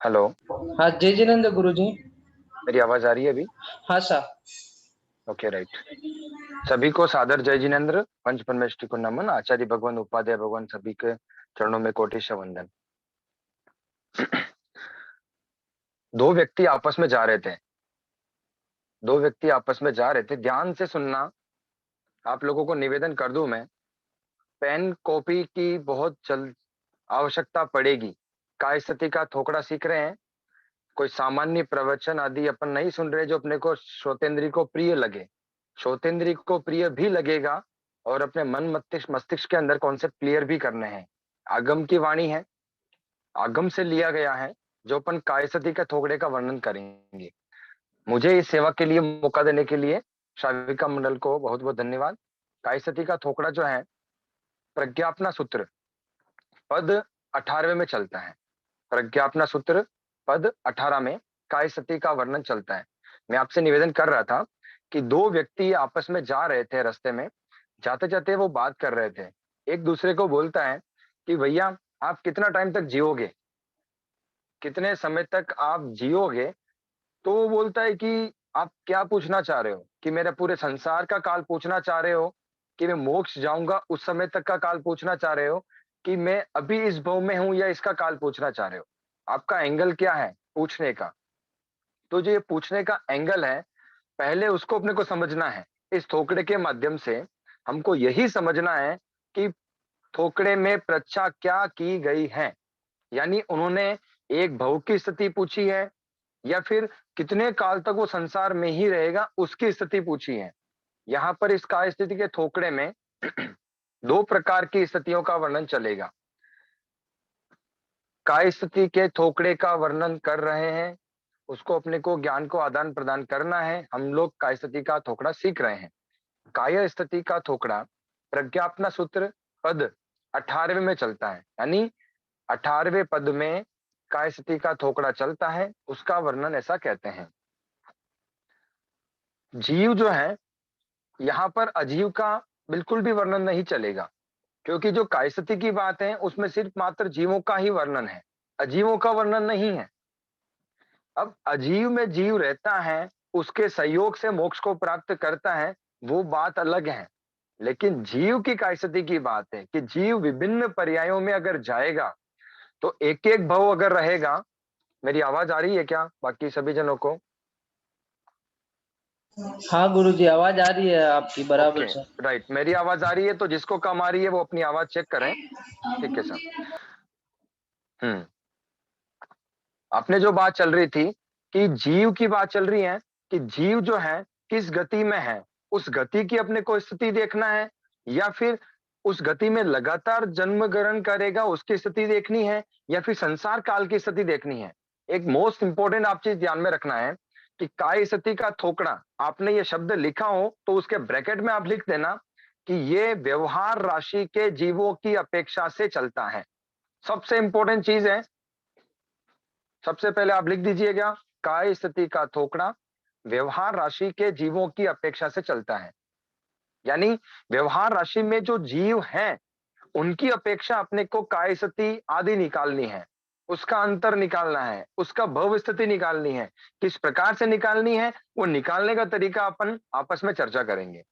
Hello. हाँ, जय जिनेन्द्र गुरु जी। मेरी आवाज आ रही है अभी? हाँ सा। Okay, right. सभी को सादर जय जिनेन्द्र, पंच परमेष्टि को नमन, आचार्य भगवान, उपाध्याय भगवान, सभी के चरणों में कोटि वंदन। दो व्यक्ति आपस में जा रहे थे। दो व्यक्ति आपस में जा रहे थे, ध्यान से सुनना। आप लोगों को निवेदन कर दूं मैं, पेन कॉपी की बहुत जल्द आवश्यकता पड़ेगी। काय स्थिति का थोकड़ा सीख रहे हैं। कोई सामान्य प्रवचन आदि अपन नहीं सुन रहे जो अपने को श्रोतेंद्री को प्रिय लगे। श्रोतेंद्री को प्रिय भी लगेगा और अपने मन मस्तिष्क मस्तिष्क के अंदर कॉन्सेप्ट क्लियर भी करने हैं। आगम की वाणी है, आगम से लिया गया है, जो अपन कायसती के थोकड़े का वर्णन करेंगे। मुझे इस सेवा के लिए मौका देने के लिए श्राविका मंडल को बहुत बहुत धन्यवाद। कायसती का थोकड़ा जो है, प्रज्ञापना सूत्र पद 18वें में चलता है। प्रज्ञापना सूत्र पद 18 में काय सती का वर्णन चलता है। मैं आपसे निवेदन कर रहा था कि दो व्यक्ति आपस में जा रहे थे, रास्ते में जाते जाते वो बात कर रहे थे। एक दूसरे को बोलता है कि भैया आप कितना टाइम तक जियोगे, कितने समय तक आप जियोगे। तो वो बोलता है कि आप क्या पूछना चाह रहे हो, कि मेरे पूरे संसार का काल पूछना चाह रहे हो, कि मैं मोक्ष जाऊंगा उस समय तक का काल पूछना चाह रहे हो, कि मैं अभी इस भव में हूं या इसका काल पूछना चाह रहे हो। आपका एंगल क्या है पूछने का? तो जो ये पूछने का एंगल है, पहले उसको अपने को समझना है। इस थोकड़े के माध्यम से हमको यही समझना है कि थोकड़े में प्रच्छा क्या की गई है। यानी उन्होंने एक भव की स्थिति पूछी है या फिर कितने काल तक वो संसार में ही रहेगा उसकी स्थिति पूछी है। यहाँ पर इस काय स्थिति के थोकड़े में दो प्रकार की स्थितियों का वर्णन चलेगा। काय स्थिति के थोकड़े का वर्णन कर रहे हैं, उसको अपने को ज्ञान को आदान प्रदान करना है। हम लोग काय स्थिति का थोकड़ा सीख रहे हैं। काय स्थिति का थोकड़ा प्रज्ञापना सूत्र पद 18वें में चलता है, यानी 18वें पद में काय स्थिति का थोकड़ा चलता है। उसका वर्णन ऐसा कहते हैं, जीव जो है, यहाँ पर अजीव का बिल्कुल भी वर्णन नहीं चलेगा, क्योंकि जो कायस्थिति की बात है उसमें सिर्फ मात्र जीवों का ही वर्णन है, अजीवों का वर्णन नहीं है। अब अजीव में जीव रहता है, उसके सहयोग से मोक्ष को प्राप्त करता है, वो बात अलग है। लेकिन जीव की कायस्थिति की बात है कि जीव विभिन्न पर्यायों में अगर जाएगा तो एक एक भव अगर रहेगा। मेरी आवाज आ रही है क्या बाकी सभी जनों को? हाँ गुरु जी, आवाज आ रही है आपकी ओके, बराबर से। राइट। मेरी आवाज आ रही है, तो जिसको कम आ रही है वो अपनी आवाज चेक करें। ठीक है सर। हम्म। आपने जो बात चल रही थी कि जीव की बात चल रही है, कि जीव जो है किस गति में है, उस गति की अपने को स्थिति देखना है, या फिर उस गति में लगातार जन्म ग्रहण करेगा उसकी स्थिति देखनी है, या फिर संसार काल की स्थिति देखनी है। एक मोस्ट इंपोर्टेंट आप चीज ध्यान में रखना है कि काय स्थिति का थोकड़ा आपने ये शब्द लिखा हो तो उसके ब्रैकेट में आप लिख देना कि ये व्यवहार राशि के जीवों की अपेक्षा से चलता है। सबसे इंपॉर्टेंट चीज है, सबसे पहले आप लिख दीजिएगा, काय स्थिति का थोकड़ा व्यवहार राशि के जीवों की अपेक्षा से चलता है। यानी व्यवहार राशि में जो जीव हैं उनकी अपेक्षा अपने को काय स्थिति आदि निकालनी है, उसका अंतर निकालना है, उसका भव स्थिति निकालनी है। किस प्रकार से निकालनी है, वो निकालने का तरीका अपन आपस में चर्चा करेंगे।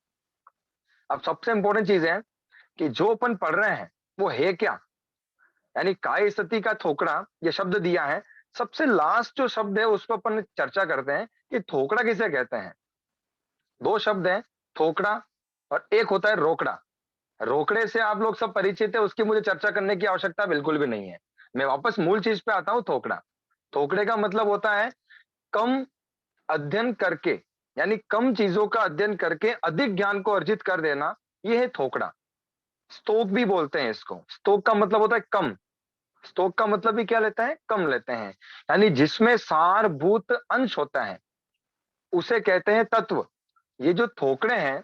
अब सबसे इंपॉर्टेंट चीज है कि जो अपन पढ़ रहे हैं वो है क्या। यानी काय स्थिति का थोकड़ा ये शब्द दिया है, सबसे लास्ट जो शब्द है उस पर अपन चर्चा करते हैं कि थोकड़ा किसे कहते हैं। दो शब्द हैं, थोकड़ा और एक होता है रोकड़ा। रोकड़े से आप लोग सब परिचित है, उसकी मुझे चर्चा करने की आवश्यकता बिल्कुल भी नहीं है। मैं वापस मूल चीज पे आता हूं, थोकड़ा। थोकड़े का मतलब होता है कम अध्ययन करके, यानी कम चीजों का अध्ययन करके अधिक ज्ञान को अर्जित कर देना, यह है थोकड़ा। स्तोक भी बोलते हैं इसको। स्तोक का मतलब होता है कम। स्तोक का मतलब भी क्या लेता है, कम लेते हैं। यानी जिसमें सारभूत अंश होता है उसे कहते हैं तत्व। ये जो थोकड़े हैं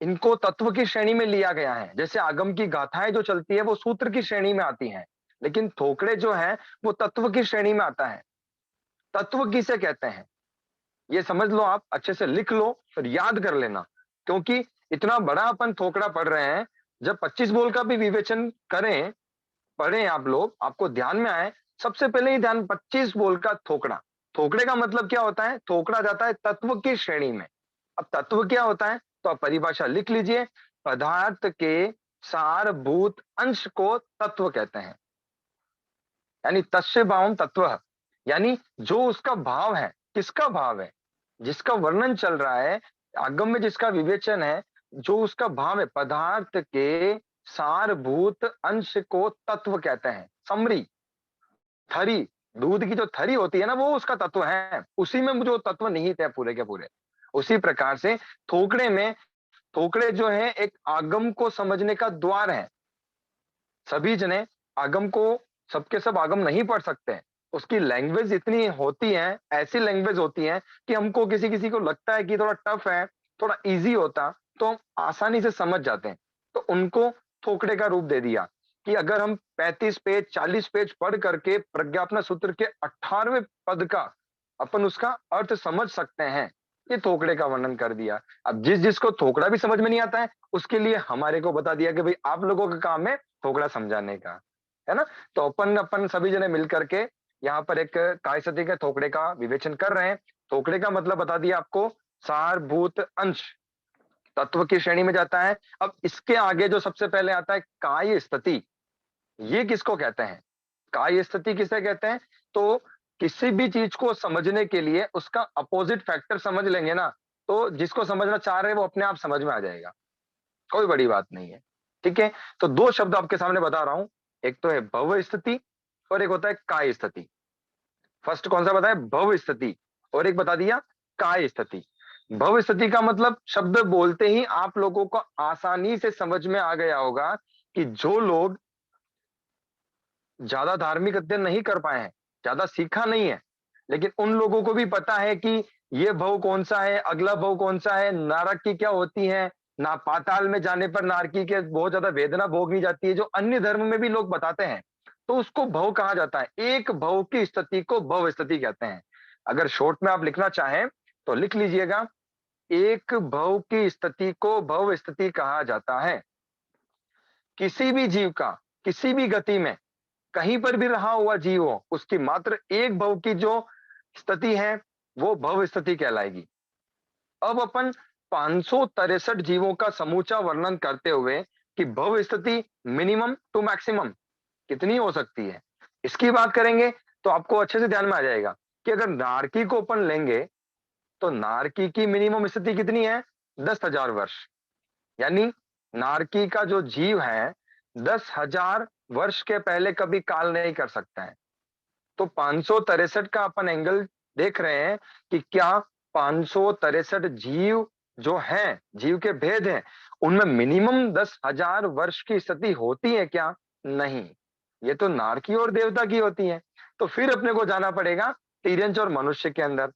इनको तत्व की श्रेणी में लिया गया है। जैसे आगम की गाथाएं जो चलती है वो सूत्र की श्रेणी में आती हैं, लेकिन थोकड़े जो है वो तत्व की श्रेणी में आता है। तत्व किसे कहते हैं ये समझ लो, आप अच्छे से लिख लो और याद कर लेना, क्योंकि इतना बड़ा अपन थोकड़ा पढ़ रहे हैं। जब 25 बोल का भी विवेचन करें, पढ़ें आप लोग, आपको ध्यान में आए सबसे पहले ही ध्यान 25 बोल का थोकड़ा। थोकड़े का मतलब क्या होता है? थोकड़ा जाता है तत्व की श्रेणी में। अब तत्व क्या होता है? तो आप परिभाषा लिख लीजिए, पदार्थ के सारभूत अंश को तत्व कहते हैं। यानी तस्य भावम तत्व, यानी जो उसका भाव है। किसका भाव है? जिसका वर्णन चल रहा है, आगम में जिसका विवेचन है, जो उसका भाव है, पदार्थ के सारभूत अंश को तत्व कहते हैं। समरी, थरी, दूध की जो थरी होती है ना, वो उसका तत्व है। उसी में जो तत्व निहित है पूरे के पूरे। उसी प्रकार से थोकड़े में, थोकड़े जो है एक आगम को समझने का द्वार है। सभी जने आगम को, सबके सब आगम नहीं पढ़ सकते हैं। उसकी लैंग्वेज इतनी होती है, ऐसी लैंग्वेज होती है कि हमको किसी किसी को लगता है कि थोड़ा टफ है, थोड़ा इजी होता तो हम आसानी से समझ जाते हैं। तो उनको थोकड़े का रूप दे दिया कि अगर हम 35 पेज 40 पेज पढ़ करके प्रज्ञापना सूत्र के 18वें पद का अपन उसका अर्थ समझ सकते हैं, ये थोकड़े का वर्णन कर दिया। अब जिस जिसको थोकड़ा भी समझ में नहीं आता है, उसके लिए हमारे को बता दिया कि भाई आप लोगों का काम है थोकड़ा समझाने का, है ना। तो अपन अपन सभी जने मिल करके यहाँ पर एक काय सती के थोकड़े का विवेचन कर रहे हैं। थोकड़े का मतलब बता दिया आपको, सारभूत अंश तत्व की श्रेणी में जाता है। अब इसके आगे जो सबसे पहले आता है काय स्थिति, ये किसको कहते हैं? काय स्थिति किसे कहते हैं? तो किसी भी चीज को समझने के लिए उसका अपोजिट फैक्टर समझ लेंगे ना, तो जिसको समझना चाह रहे हैं वो अपने आप समझ में आ जाएगा। कोई बड़ी बात नहीं है, ठीक है। तो दो शब्द आपके सामने बता रहा हूं, एक तो है भव स्थिति और एक होता है काय स्थिति। फर्स्ट कौन सा बताया? भव स्थिति। और एक बता दिया काय स्थिति। भव स्थिति का मतलब शब्द बोलते ही आप लोगों को आसानी से समझ में आ गया होगा कि जो लोग ज्यादा धार्मिक अध्ययन नहीं कर पाए हैं, ज्यादा सीखा नहीं है, लेकिन उन लोगों को भी पता है कि ये भव कौन सा है, अगला भव कौन सा है, नरक की क्या होती है, ना पाताल में जाने पर नारकी के बहुत ज्यादा वेदना भोगनी जाती है, जो अन्य धर्म में भी लोग बताते हैं। तो उसको भव कहा जाता है। एक भव की स्थिति को भव स्थिति कहते हैं। अगर शॉर्ट में आप लिखना चाहें तो लिख लीजिएगा, एक भव की स्थिति को भव स्थिति कहा जाता है। किसी भी जीव का किसी भी गति में कहीं पर भी रहा हुआ जीव हो, उसकी मात्र एक भव की जो स्थिति है वो भव स्थिति कहलाएगी। अब अपन 563 जीवों का समूचा वर्णन करते हुए कि भव स्थिति मिनिमम टू मैक्सिमम कितनी हो सकती है, इसकी बात करेंगे तो आपको अच्छे से ध्यान में आ जाएगा कि अगर नारकी को अपन लेंगे तो नारकी की मिनिमम स्थिति कितनी है? 10,000 वर्ष। यानी नारकी का जो जीव है 10,000 वर्ष के पहले कभी काल नहीं कर सकता है। तो 563 का अपन एंगल देख रहे हैं कि क्या 563 जीव जो हैं, जीव के भेद हैं, उनमें मिनिमम 10,000 वर्ष की स्थिति होती है क्या? नहीं, ये तो नारकी और देवता की होती है। तो फिर अपने को जाना पड़ेगा तिर्यंच और मनुष्य के अंदर।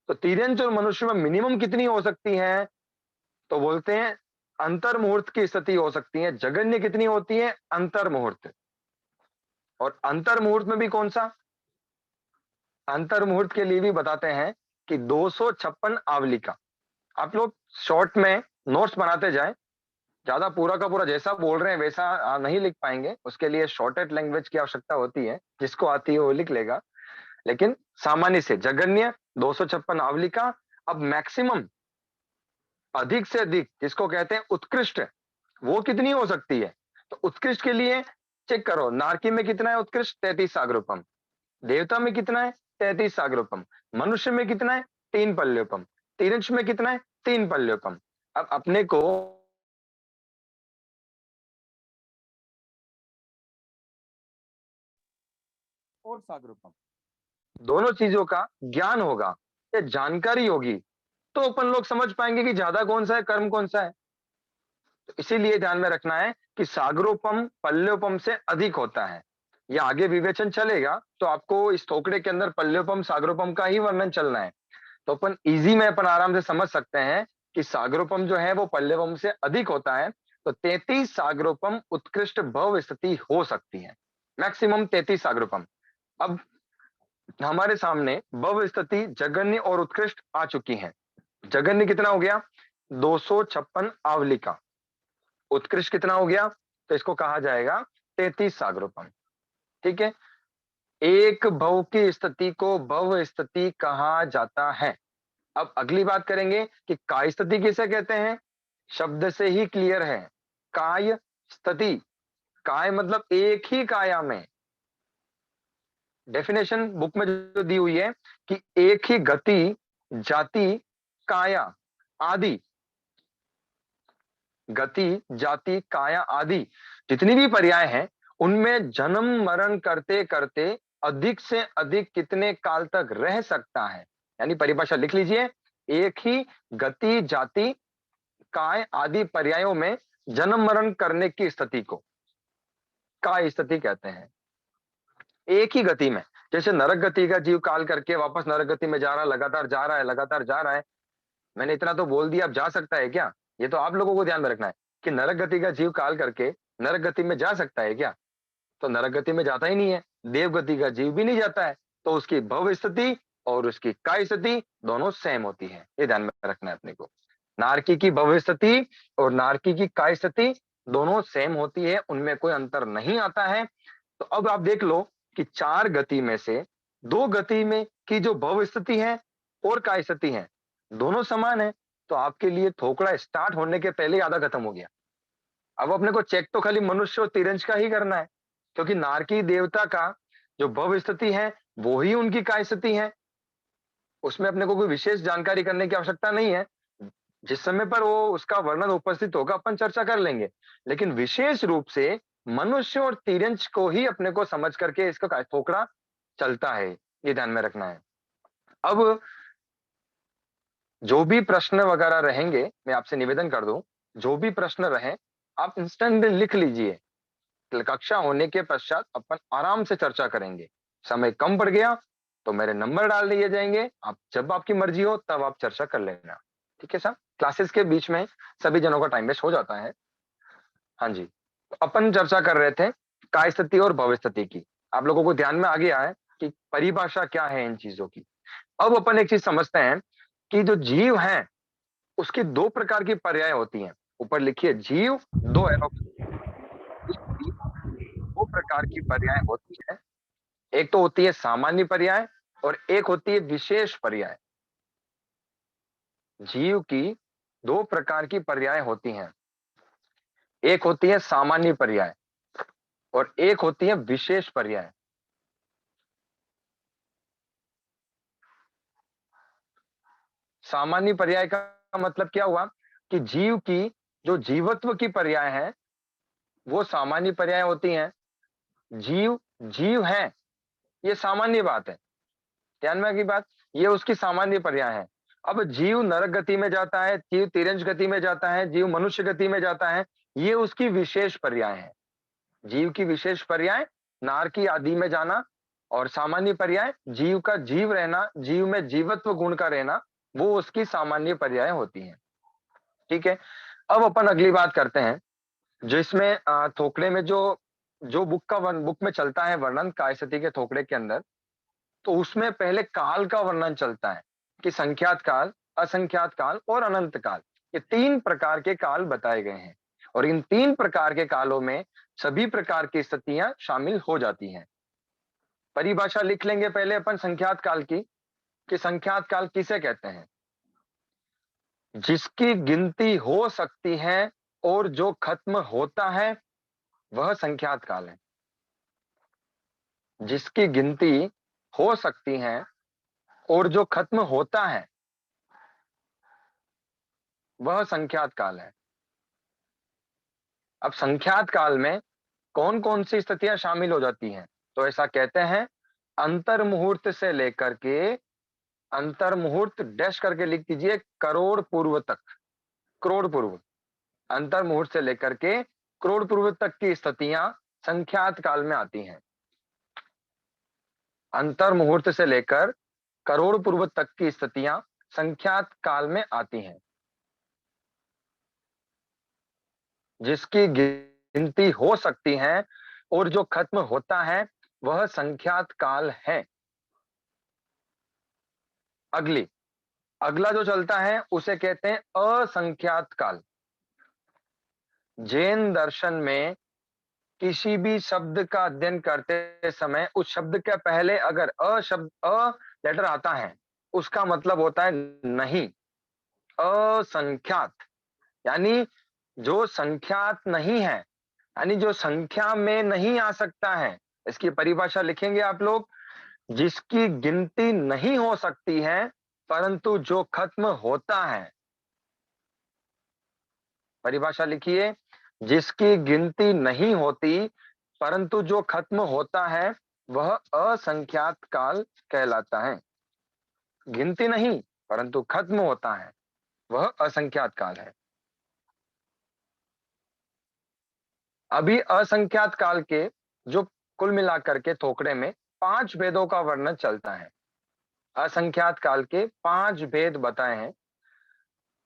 तो तिर्यंच और मनुष्य में मिनिमम कितनी हो सकती है? तो बोलते हैं अंतर मुहूर्त की स्थिति हो सकती है। जगन्य कितनी होती है? अंतर मुहूर्त। और अंतर मुहूर्त में भी कौन सा? अंतर मुहूर्त के लिए भी बताते हैं कि 256 आवलिका। आप लोग शॉर्ट में नोट्स बनाते जाएं, ज्यादा पूरा का पूरा जैसा बोल रहे हैं वैसा नहीं लिख पाएंगे, उसके लिए शॉर्टेड लैंग्वेज की आवश्यकता होती है। जिसको आती है वो लिख लेगा, लेकिन सामान्य से जगन्य 256 आवलिका। अब मैक्सिमम, अधिक से अधिक, जिसको कहते हैं उत्कृष्ट, वो कितनी हो सकती है? तो उत्कृष्ट के लिए चेक करो, नारकी में कितना है उत्कृष्ट? 33 सागरोपम। देवता में कितना है? 33 सागरोपम। मनुष्य में कितना है? 3 पल्योपम। तिरंश में कितना है? 3 पल्योपम। अब अपने को और सागरोपम, दोनों चीजों का ज्ञान होगा या जानकारी होगी, तो अपन लोग समझ पाएंगे कि ज्यादा कौन सा है, कर्म कौन सा है। तो इसीलिए ध्यान में रखना है कि सागरोपम पल्योपम से अधिक होता है। ये आगे विवेचन चलेगा तो आपको इस थोकड़े के अंदर पल्योपम सागरोपम का ही वर्णन चलना है। तो अपन इजी में अपन आराम से समझ सकते हैं कि सागरोपम जो है वो पल्लवम से अधिक होता है। तो 33 सागरोपम उत्कृष्ट भव स्थिति हो सकती है, मैक्सिमम 33 सागरोपम। अब हमारे सामने भव स्थिति जगन्य और उत्कृष्ट आ चुकी है। जगन्य कितना हो गया? 256 आवलिका। उत्कृष्ट कितना हो गया? तो इसको कहा जाएगा 33 सागरोपम, ठीक है। एक भव की स्थिति को भव स्थिति कहा जाता है। अब अगली बात करेंगे कि काय स्थिति किसे कहते हैं। शब्द से ही क्लियर है, काय स्थिति। काय मतलब एक ही काया में। डेफिनेशन बुक में जो दी हुई है कि एक ही गति, जाति, काया आदि। गति, जाति, काया आदि जितनी भी पर्याय हैं, उनमें जन्म मरण करते करते अधिक से अधिक कितने काल तक रह सकता है। यानी परिभाषा लिख लीजिए, एक ही गति, जाति, काय आदि पर्यायों में जन्म मरण करने की स्थिति को काय स्थिति कहते हैं। एक ही गति में, जैसे नरक गति का जीव काल करके वापस नरक गति में जा रहा है, लगातार जा रहा है, लगातार जा रहा है। मैंने इतना तो बोल दिया, अब जा सकता है क्या? ये तो आप लोगों को ध्यान में रखना है कि नरक गति का जीव काल करके नरक गति में जा सकता है क्या? तो नरक गति में जाता ही नहीं है। देव गति का जीव भी नहीं जाता है, तो उसकी भव स्थिति और उसकी काय स्थिति दोनों सेम होती है। ये ध्यान में रखना है अपने को। नारकी की भव स्थिति और नारकी की काय स्थिति दोनों सेम होती है, उनमें कोई अंतर नहीं आता है। तो अब आप देख लो कि 4 गति में से 2 गति में की जो भव स्थिति है और काय स्थिति है, दोनों समान है। तो आपके लिए थोकड़ा स्टार्ट होने के पहले ही आधा खत्म हो गया। अब अपने को चेक तो खाली मनुष्य और तिरंज का ही करना है, क्योंकि नारकी देवता का जो भव स्थिति है वो ही उनकी काय स्थिति है। उसमें अपने को कोई विशेष जानकारी करने की आवश्यकता नहीं है। जिस समय पर वो उसका वर्णन उपस्थित होगा अपन चर्चा कर लेंगे, लेकिन विशेष रूप से मनुष्य और तिरंज को ही अपने को समझ करके इसका थोकड़ा चलता है। ये ध्यान में रखना है। अब जो भी प्रश्न वगैरह रहेंगे, मैं आपसे निवेदन कर दूं, जो भी प्रश्न रहे आप इंस्टेंट लिख लीजिए। कक्षा होने के पश्चात अपन आराम से चर्चा करेंगे। समय कम पड़ गया तो मेरे नंबर डाल दिए जाएंगे, आप जब आपकी मर्जी हो तब आप चर्चा कर लेना। ठीक है साहब? क्लासेस के बीच में सभी जनों का टाइम वेस्ट हो जाता है। हाँ जी, तो अपन चर्चा कर रहे थे काय स्थिति और भव स्थिति की। आप लोगों को ध्यान में आ गया है कि परिभाषा क्या है इन चीजों की। अब अपन एक चीज समझते हैं कि जो जीव है उसकी 2 प्रकार की पर्याय होती हैं। ऊपर लिखिए जीव, 2 एरो। इसकी 2 प्रकार की पर्याय होती है। एक तो होती है सामान्य पर्याय और एक होती है विशेष पर्याय। जीव की 2 प्रकार की पर्याय होती हैं। एक होती है सामान्य पर्याय और एक होती है विशेष पर्याय। सामान्य पर्याय का मतलब क्या हुआ कि जीव की जो जीवत्व की पर्याय है वो सामान्य पर्याय होती हैं। जीव जीव है, ये सामान्य बात है। ध्यान में की बात, ये उसकी सामान्य पर्याय है। अब जीव नरक गति में जाता है, जीव तिरंज गति में जाता है, जीव मनुष्य गति में जाता है, ये उसकी विशेष पर्याय है। जीव की विशेष पर्याय नारकी आदि में जाना और सामान्य पर्याय जीव का जीव रहना, जीव में जीवत्व गुण का रहना, वो उसकी सामान्य पर्याय होती है। ठीक है? अब अपन अगली बात करते हैं, जिसमें थोकड़े में जो जो बुक में चलता है वर्णन काय स्थिति के थोकड़े के अंदर, तो उसमें पहले काल का वर्णन चलता है कि संख्यात काल, असंख्यात काल और अनंत काल। ये 3 प्रकार के काल बताए गए हैं और इन 3 प्रकार के कालों में सभी प्रकार की स्थितियां शामिल हो जाती हैं। परिभाषा लिख लेंगे पहले अपन संख्यात काल की, कि संख्यात काल किसे कहते हैं। जिसकी गिनती हो सकती है और जो खत्म होता है वह संख्यात काल है। जिसकी गिनती हो सकती है और जो खत्म होता है वह संख्यात काल है। अब संख्यात काल में कौन कौन सी स्थितियां शामिल हो जाती हैं, तो ऐसा कहते हैं अंतर मुहूर्त से लेकर के, अंतर मुहूर्त डैश करके लिख दीजिए, करोड़ पूर्व तक। करोड़ पूर्व, अंतर मुहूर्त से लेकर के करोड़ पूर्व तक की स्थितियां संख्यात काल में आती हैं। अंतर मुहूर्त से लेकर करोड़ पूर्व तक की स्थितियां संख्यात काल में आती हैं। जिसकी गिनती हो सकती है और जो खत्म होता है वह संख्यात काल है। अगली अगला जो चलता है उसे कहते हैं असंख्यात काल। जैन दर्शन में किसी भी शब्द का अध्ययन करते समय उस शब्द के पहले अगर अ लेटर आता है, उसका मतलब होता है नहीं, असंख्यात। यानी जो संख्यात नहीं है, यानी जो संख्या में नहीं आ सकता है। इसकी परिभाषा लिखेंगे आप लोग, जिसकी गिनती नहीं हो सकती है, परंतु जो खत्म होता है। परिभाषा लिखिए, जिसकी गिनती नहीं होती, परंतु जो खत्म होता है, वह असंख्यात काल कहलाता है। गिनती नहीं, परंतु खत्म होता है, वह असंख्यात काल है। अभी असंख्यात काल के जो कुल मिलाकर के थोकड़े में 5 भेदों का वर्णन चलता है। असंख्यात काल के 5 भेद बताए हैं।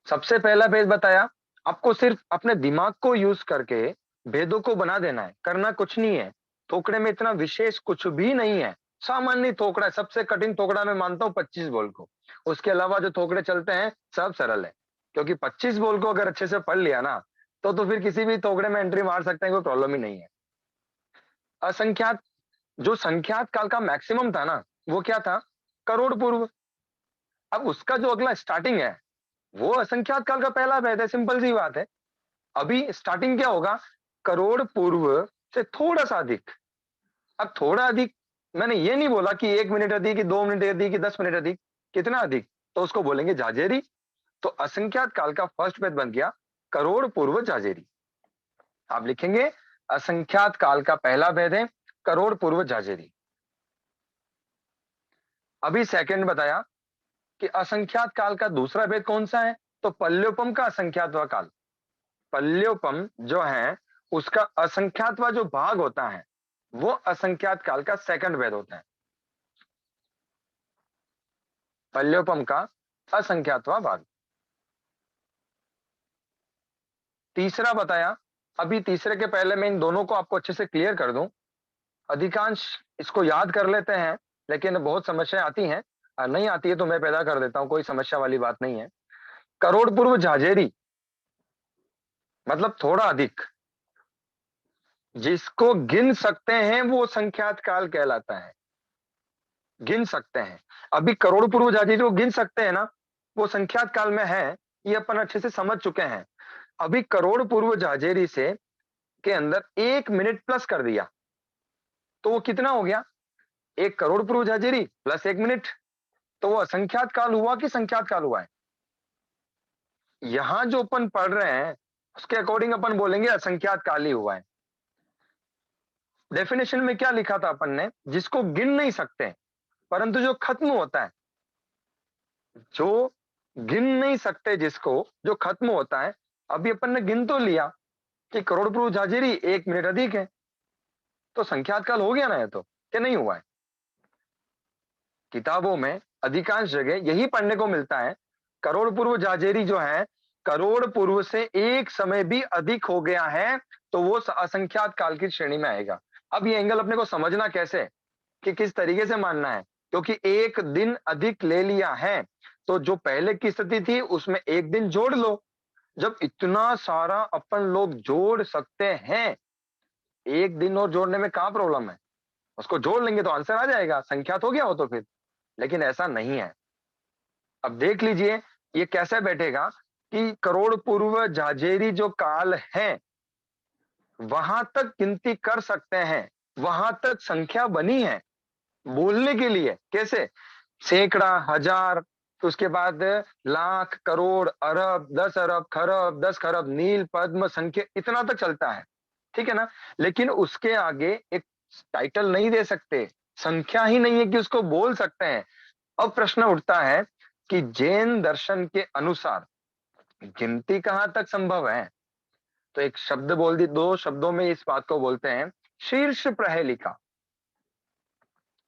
सबसे पहला भेद बताया, आपको सिर्फ अपने दिमाग को यूज करके भेदों को बना देना है, करना कुछ नहीं है। थोकड़े में इतना विशेष कुछ भी नहीं है, सामान्य थोकड़ा है। सबसे कठिन थोकड़ा मैं मानता हूं 25 बोल को। उसके अलावा जो थोकड़े चलते हैं सब सरल है, क्योंकि 25 बोल को अगर अच्छे से पढ़ लिया ना, तो फिर किसी भी थोकड़े में एंट्री मार सकते हैं, कोई प्रॉब्लम ही नहीं है। असंख्यात, जो संख्यात काल का मैक्सिमम था ना, वो क्या था? करोड़ पूर्व। अब उसका जो अगला स्टार्टिंग है, वो असंख्यात काल का पहला भेद है। सिंपल सी बात है। अभी स्टार्टिंग क्या होगा? करोड़ पूर्व से थोड़ा सा अधिक। अब थोड़ा अधिक, मैंने ये नहीं बोला कि 1 मिनट अधिक, कि 2 मिनट अधिक, कि 10 मिनट अधिक। कितना अधिक? तो उसको बोलेंगे जाजेरी। तो असंख्यात काल का फर्स्ट भेद बन गया करोड़ पूर्व जाजेरी। आप लिखेंगे, असंख्यात काल का पहला भेद है करोड़ पूर्व जाजेरी। अभी सेकंड बताया कि असंख्यात काल का दूसरा भेद कौन सा है? तो पल्योपम का असंख्यातवा काल। पल्योपम जो है, उसका असंख्यातवा जो भाग होता है, वो असंख्यात काल का सेकंड भेद होता है। पल्योपम का असंख्यातवा भाग। तीसरा बताया, अभी तीसरे के पहले मैं इन दोनों को आपको अच्छे से क्लियर कर दूं। अधिकांश इसको याद कर लेते हैं, लेकिन बहुत समस्याएं आती हैं। नहीं आती है तो मैं पैदा कर देता हूं, कोई समस्या वाली बात नहीं है। करोड़ पूर्व झाजेरी मतलब थोड़ा अधिक, जिसको गिन सकते हैं वो संख्यात काल कहलाता है। गिन सकते हैं। अभी करोड़ पूर्व झाजेरी जो गिन सकते हैं ना, वो संख्यात काल में है। ये अपन अच्छे से समझ चुके हैं। अभी करोड़ पूर्व झाजेरी से के अंदर 1 मिनट प्लस कर दिया, तो वो कितना हो गया? 1 करोड़ पूर्व झाजेरी प्लस 1 मिनट। तो वो असंख्यात काल हुआ कि संख्यात काल हुआ है? यहां जो अपन पढ़ रहे हैं, उसके अकॉर्डिंग अपन बोलेंगे असंख्यात काल ही हुआ है। डेफिनेशन में क्या लिखा था अपन ने? जिसको गिन नहीं सकते, परंतु जो खत्म होता है। जो गिन नहीं सकते, जिसको जो खत्म होता है। अभी अपन ने गिन तो लिया कि करोड़ पूर्व झाजेरी 1 मिनट अधिक है, तो संख्यात काल हो गया ना? ये तो क्या नहीं हुआ है? किताबों में अधिकांश जगह यही पढ़ने को मिलता है, करोड़ पूर्व जाजेरी जो है, करोड़ पूर्व से एक समय भी अधिक हो गया है, तो वो असंख्यात काल की श्रेणी में आएगा। अब ये एंगल अपने को समझना कैसे, कि किस तरीके से मानना है। क्योंकि एक दिन अधिक ले लिया है, तो जो पहले की स्थिति थी उसमें एक दिन जोड़ लो। जब इतना सारा अपन लोग जोड़ सकते हैं, एक दिन और जोड़ने में कहां प्रॉब्लम है? उसको जोड़ लेंगे तो आंसर आ जाएगा, संख्यात हो गया हो तो फिर। लेकिन ऐसा नहीं है। अब देख लीजिए ये कैसे बैठेगा, कि करोड़ पूर्व जाजेरी जो काल है, वहां तक गिनती कर सकते हैं, वहां तक संख्या बनी है बोलने के लिए। कैसे? सैकड़ा, हजार, तो उसके बाद लाख, करोड़, अरब, 10 अरब, खरब, 10 खरब, नील, पद्म, संख्या, इतना तक चलता है। ठीक है ना? लेकिन उसके आगे एक टाइटल नहीं दे सकते, संख्या ही नहीं है कि उसको बोल सकते हैं। अब प्रश्न उठता है कि जैन दर्शन के अनुसार गिनती कहां तक संभव है? तो एक शब्द बोल दी, 2 शब्दों में इस बात को बोलते हैं, शीर्ष प्रहेलिका।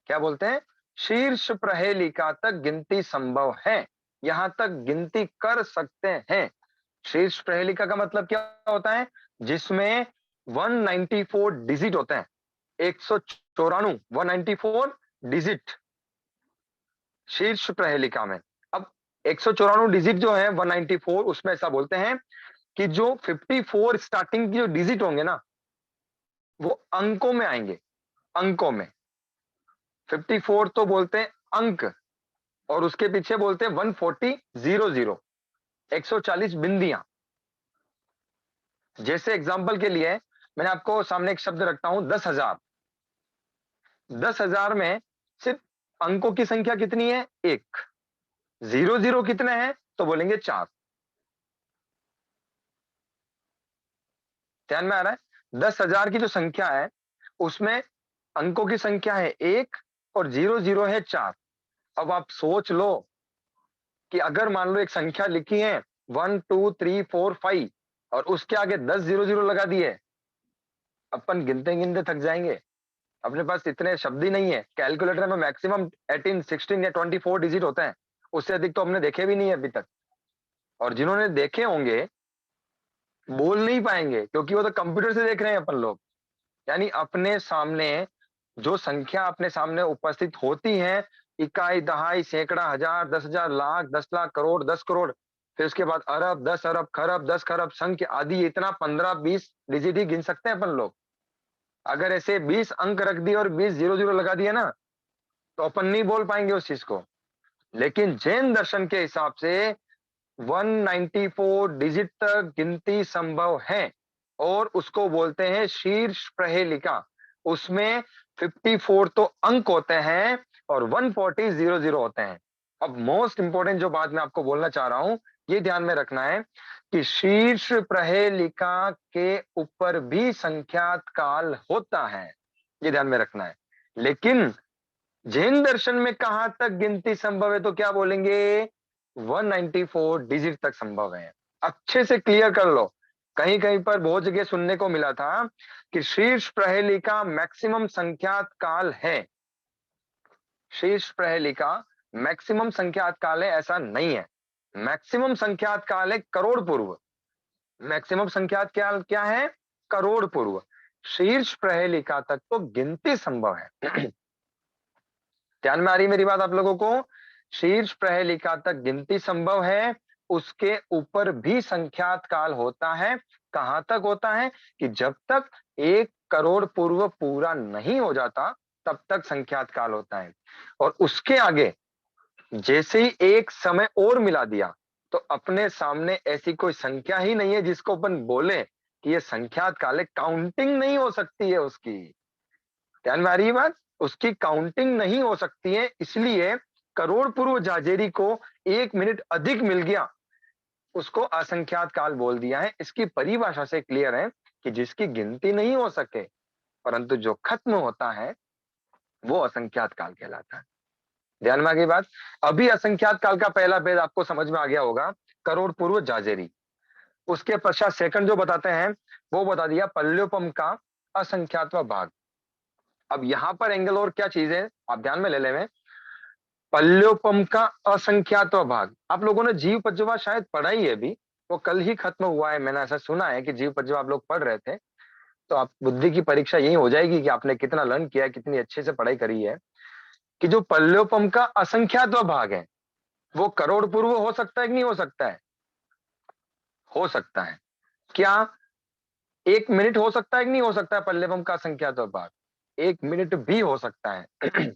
क्या बोलते हैं? शीर्ष प्रहेलिका तक गिनती संभव है, यहां तक गिनती कर सकते हैं। शीर्ष प्रहेलिका का मतलब क्या होता है? जिसमें 194 डिजिट होते हैं। 194, 194 डिजिट शीर्ष प्रहेलिका में। अब 194 डिजिट जो है 194, उसमें ऐसा बोलते हैं कि जो 54 स्टार्टिंग की जो डिजिट होंगे ना, वो अंकों में आएंगे, अंकों में। 54 तो बोलते हैं अंक, और उसके पीछे बोलते हैं 140 140 बिंदियां। जैसे एग्जाम्पल के लिए मैंने आपको सामने एक शब्द रखता हूं 10,000। 10,000 में सिर्फ अंकों की संख्या कितनी है? एक। 00 कितने हैं? तो बोलेंगे 4। ध्यान में आ रहा है? 10,000 की जो संख्या है उसमें अंकों की संख्या है एक और 00 है 4। अब आप सोच लो कि अगर मान लो एक संख्या लिखी है 1 2 3 4 5 और उसके आगे 10 00 लगा दिए, अपन गिनते गिनते थक जाएंगे। अपने पास इतने शब्द ही नहीं है। कैलकुलेटर में मैक्सिमम 18 16 या 24 डिजिट होते हैं, उससे अधिक तो हमने देखे भी नहीं है अभी तक। और जिन्होंने देखे होंगे बोल नहीं पाएंगे, क्योंकि वो तो कंप्यूटर से देख रहे हैं अपन लोग। यानी अपने सामने जो संख्या अपने सामने उपस्थित होती है, इकाई दहाई सैकड़ा हजार 10,000 लाख 10 लाख करोड़ 10 करोड़, फिर उसके बाद अरब 10 अरब खरब 10 खरब संख्य आदि, इतना 15 20 डिजिट ही गिन सकते हैं अपन लोग। अगर ऐसे 20 अंक रख दिए और 20 00 लगा दिए ना, तो अपन नहीं बोल पाएंगे उस चीज को। लेकिन जैन दर्शन के हिसाब से 194 डिजिट तक गिनती संभव है, और उसको बोलते हैं शीर्ष प्रहेलिका। उसमें 54 तो अंक होते हैं और 140 00 होते हैं। अब मोस्ट इंपोर्टेंट जो बात मैं आपको बोलना चाह रहा हूं, ये ध्यान में रखना है कि शीर्ष प्रहेलिका के ऊपर भी संख्यात काल होता है, ये ध्यान में रखना है। लेकिन जैन दर्शन में कहां तक गिनती संभव है? तो क्या बोलेंगे? 194 डिजिट तक संभव है। अच्छे से क्लियर कर लो। कहीं कहीं पर बहुत जगह सुनने को मिला था कि शीर्ष प्रहेलिका मैक्सिमम संख्यात काल है। शीर्ष प्रहेलिका मैक्सिमम संख्यात काल है, ऐसा नहीं है। मैक्सिमम संख्यात काल है करोड़ पूर्व। मैक्सिमम संख्यात काल क्या है? करोड़ पूर्व। शीर्ष प्रहेलिका तक तो गिनती संभव है। ध्यान में आ रही मेरी बात आप लोगों को? शीर्ष प्रहेलिका तक गिनती संभव है, उसके ऊपर भी संख्यात काल होता है। कहां तक होता है? कि जब तक 1 करोड़ पूर्व पूरा नहीं हो जाता तब तक संख्यात काल होता है। और उसके आगे जैसे ही एक समय और मिला दिया, तो अपने सामने ऐसी कोई संख्या ही नहीं है जिसको अपन बोले कि ये संख्यात काल है। काउंटिंग नहीं हो सकती है उसकी। ध्यान में आ रही है बात? उसकी काउंटिंग नहीं हो सकती है, इसलिए करोड़ पूर्व जाजेरी को 1 मिनट अधिक मिल गया, उसको असंख्यात काल बोल दिया है। इसकी परिभाषा से क्लियर है कि जिसकी गिनती नहीं हो सके परंतु जो खत्म होता है वो असंख्यात काल कहलाता है। ध्यान में आ गई बात? अभी असंख्यात काल का पहला भेद आपको समझ में आ गया होगा, करोड़ पूर्व जाजेरी। उसके पश्चात सेकंड जो बताते हैं वो बता दिया पल्योपम का असंख्यात्व भाग। अब यहां पर एंगल और क्या चीज है आप ध्यान में ले लें। पल्योपम का असंख्यात्व भाग, आप लोगों ने जीव पज्जवा शायद पढ़ा ही है अभी, वो कल ही खत्म हुआ है। मैंने ऐसा सुना है कि जीव पज्जवा आप लोग पढ़ रहे थे, तो आप बुद्धि की परीक्षा यही हो जाएगी कि आपने कितना लर्न किया है, कितनी अच्छे से पढ़ाई करी है। कि जो पल्योपम का असंख्यात्व भाग है वो करोड़ पूर्व हो सकता है कि नहीं हो सकता है? हो सकता है। क्या 1 मिनट हो सकता है कि नहीं हो सकता है पल्लेवम का असंख्यात्व भाग? 1 मिनट भी हो सकता है।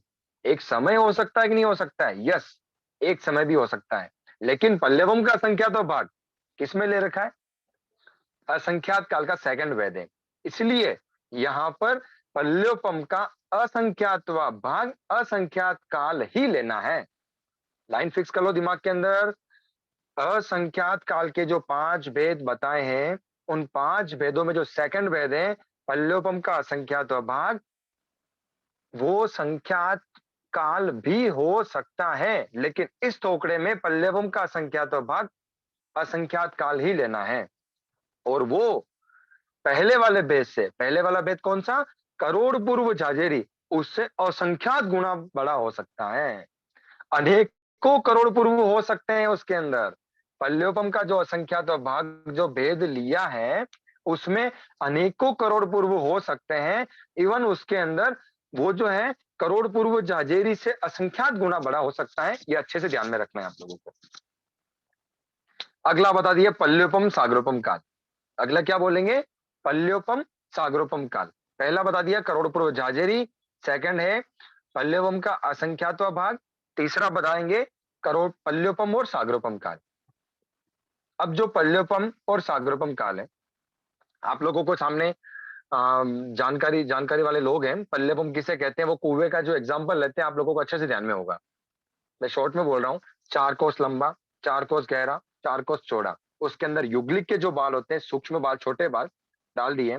एक समय हो सकता है कि नहीं हो सकता है? यस, एक समय भी हो सकता है। लेकिन पल्लेवम का असंख्यात्व भाग किसमें ले रखा है? असंख्यात काल का सेकंड वेद है। इसलिए यहां पर पल्योपम का असंख्यात्व भाग असंख्यात काल ही लेना है। लाइन फिक्स कर लो दिमाग के अंदर। असंख्यात काल के जो 5 भेद बताए हैं, उन 5 भेदों में जो सेकंड भेद है पल्योपम का असंख्यात भाग, वो संख्यात काल भी हो सकता है। लेकिन इस टोकरे में पल्योपम का असंख्यात भाग असंख्यात काल ही लेना है। और वो पहले वाले भेद से, पहले वाला भेद कौन सा? करोड़ पूर्व जाजेरी, उससे असंख्यात गुना बड़ा हो सकता है। अनेकों करोड़ पूर्व हो सकते हैं उसके अंदर। पल्योपम का जो असंख्यात भाग जो भेद लिया है उसमें अनेकों करोड़ पूर्व हो सकते हैं। इवन उसके अंदर वो जो है करोड़ पूर्व जाजेरी से असंख्यात गुना बड़ा हो सकता है। ये अच्छे से ध्यान में रखना है आप लोगों को। अगला बता दिया पल्योपम सागरोपम काल। अगला क्या बोलेंगे? पल्योपम सागरोपम काल। पहला बता दिया करोड़ पूर्व झाजेरी, सेकंड है पल्लवम का असंख्यात्व भाग, तीसरा बताएंगे करोड़ पल्योपम और सागरोपम काल। अब जो पल्योपम और सागरोपम काल है, आप लोगों को सामने जानकारी जानकारी वाले लोग हैं, पल्लेपम किसे कहते हैं, वो कुएं का जो एग्जांपल लेते हैं आप लोगों को अच्छे से ध्यान में होगा। मैं शॉर्ट में बोल रहा हूँ, 4 कोस लंबा, 4 कोस गहरा, 4 कोस चौड़ा, उसके अंदर युगलिक के जो बाल होते हैं, सूक्ष्म बाल, छोटे बाल डाल दिए।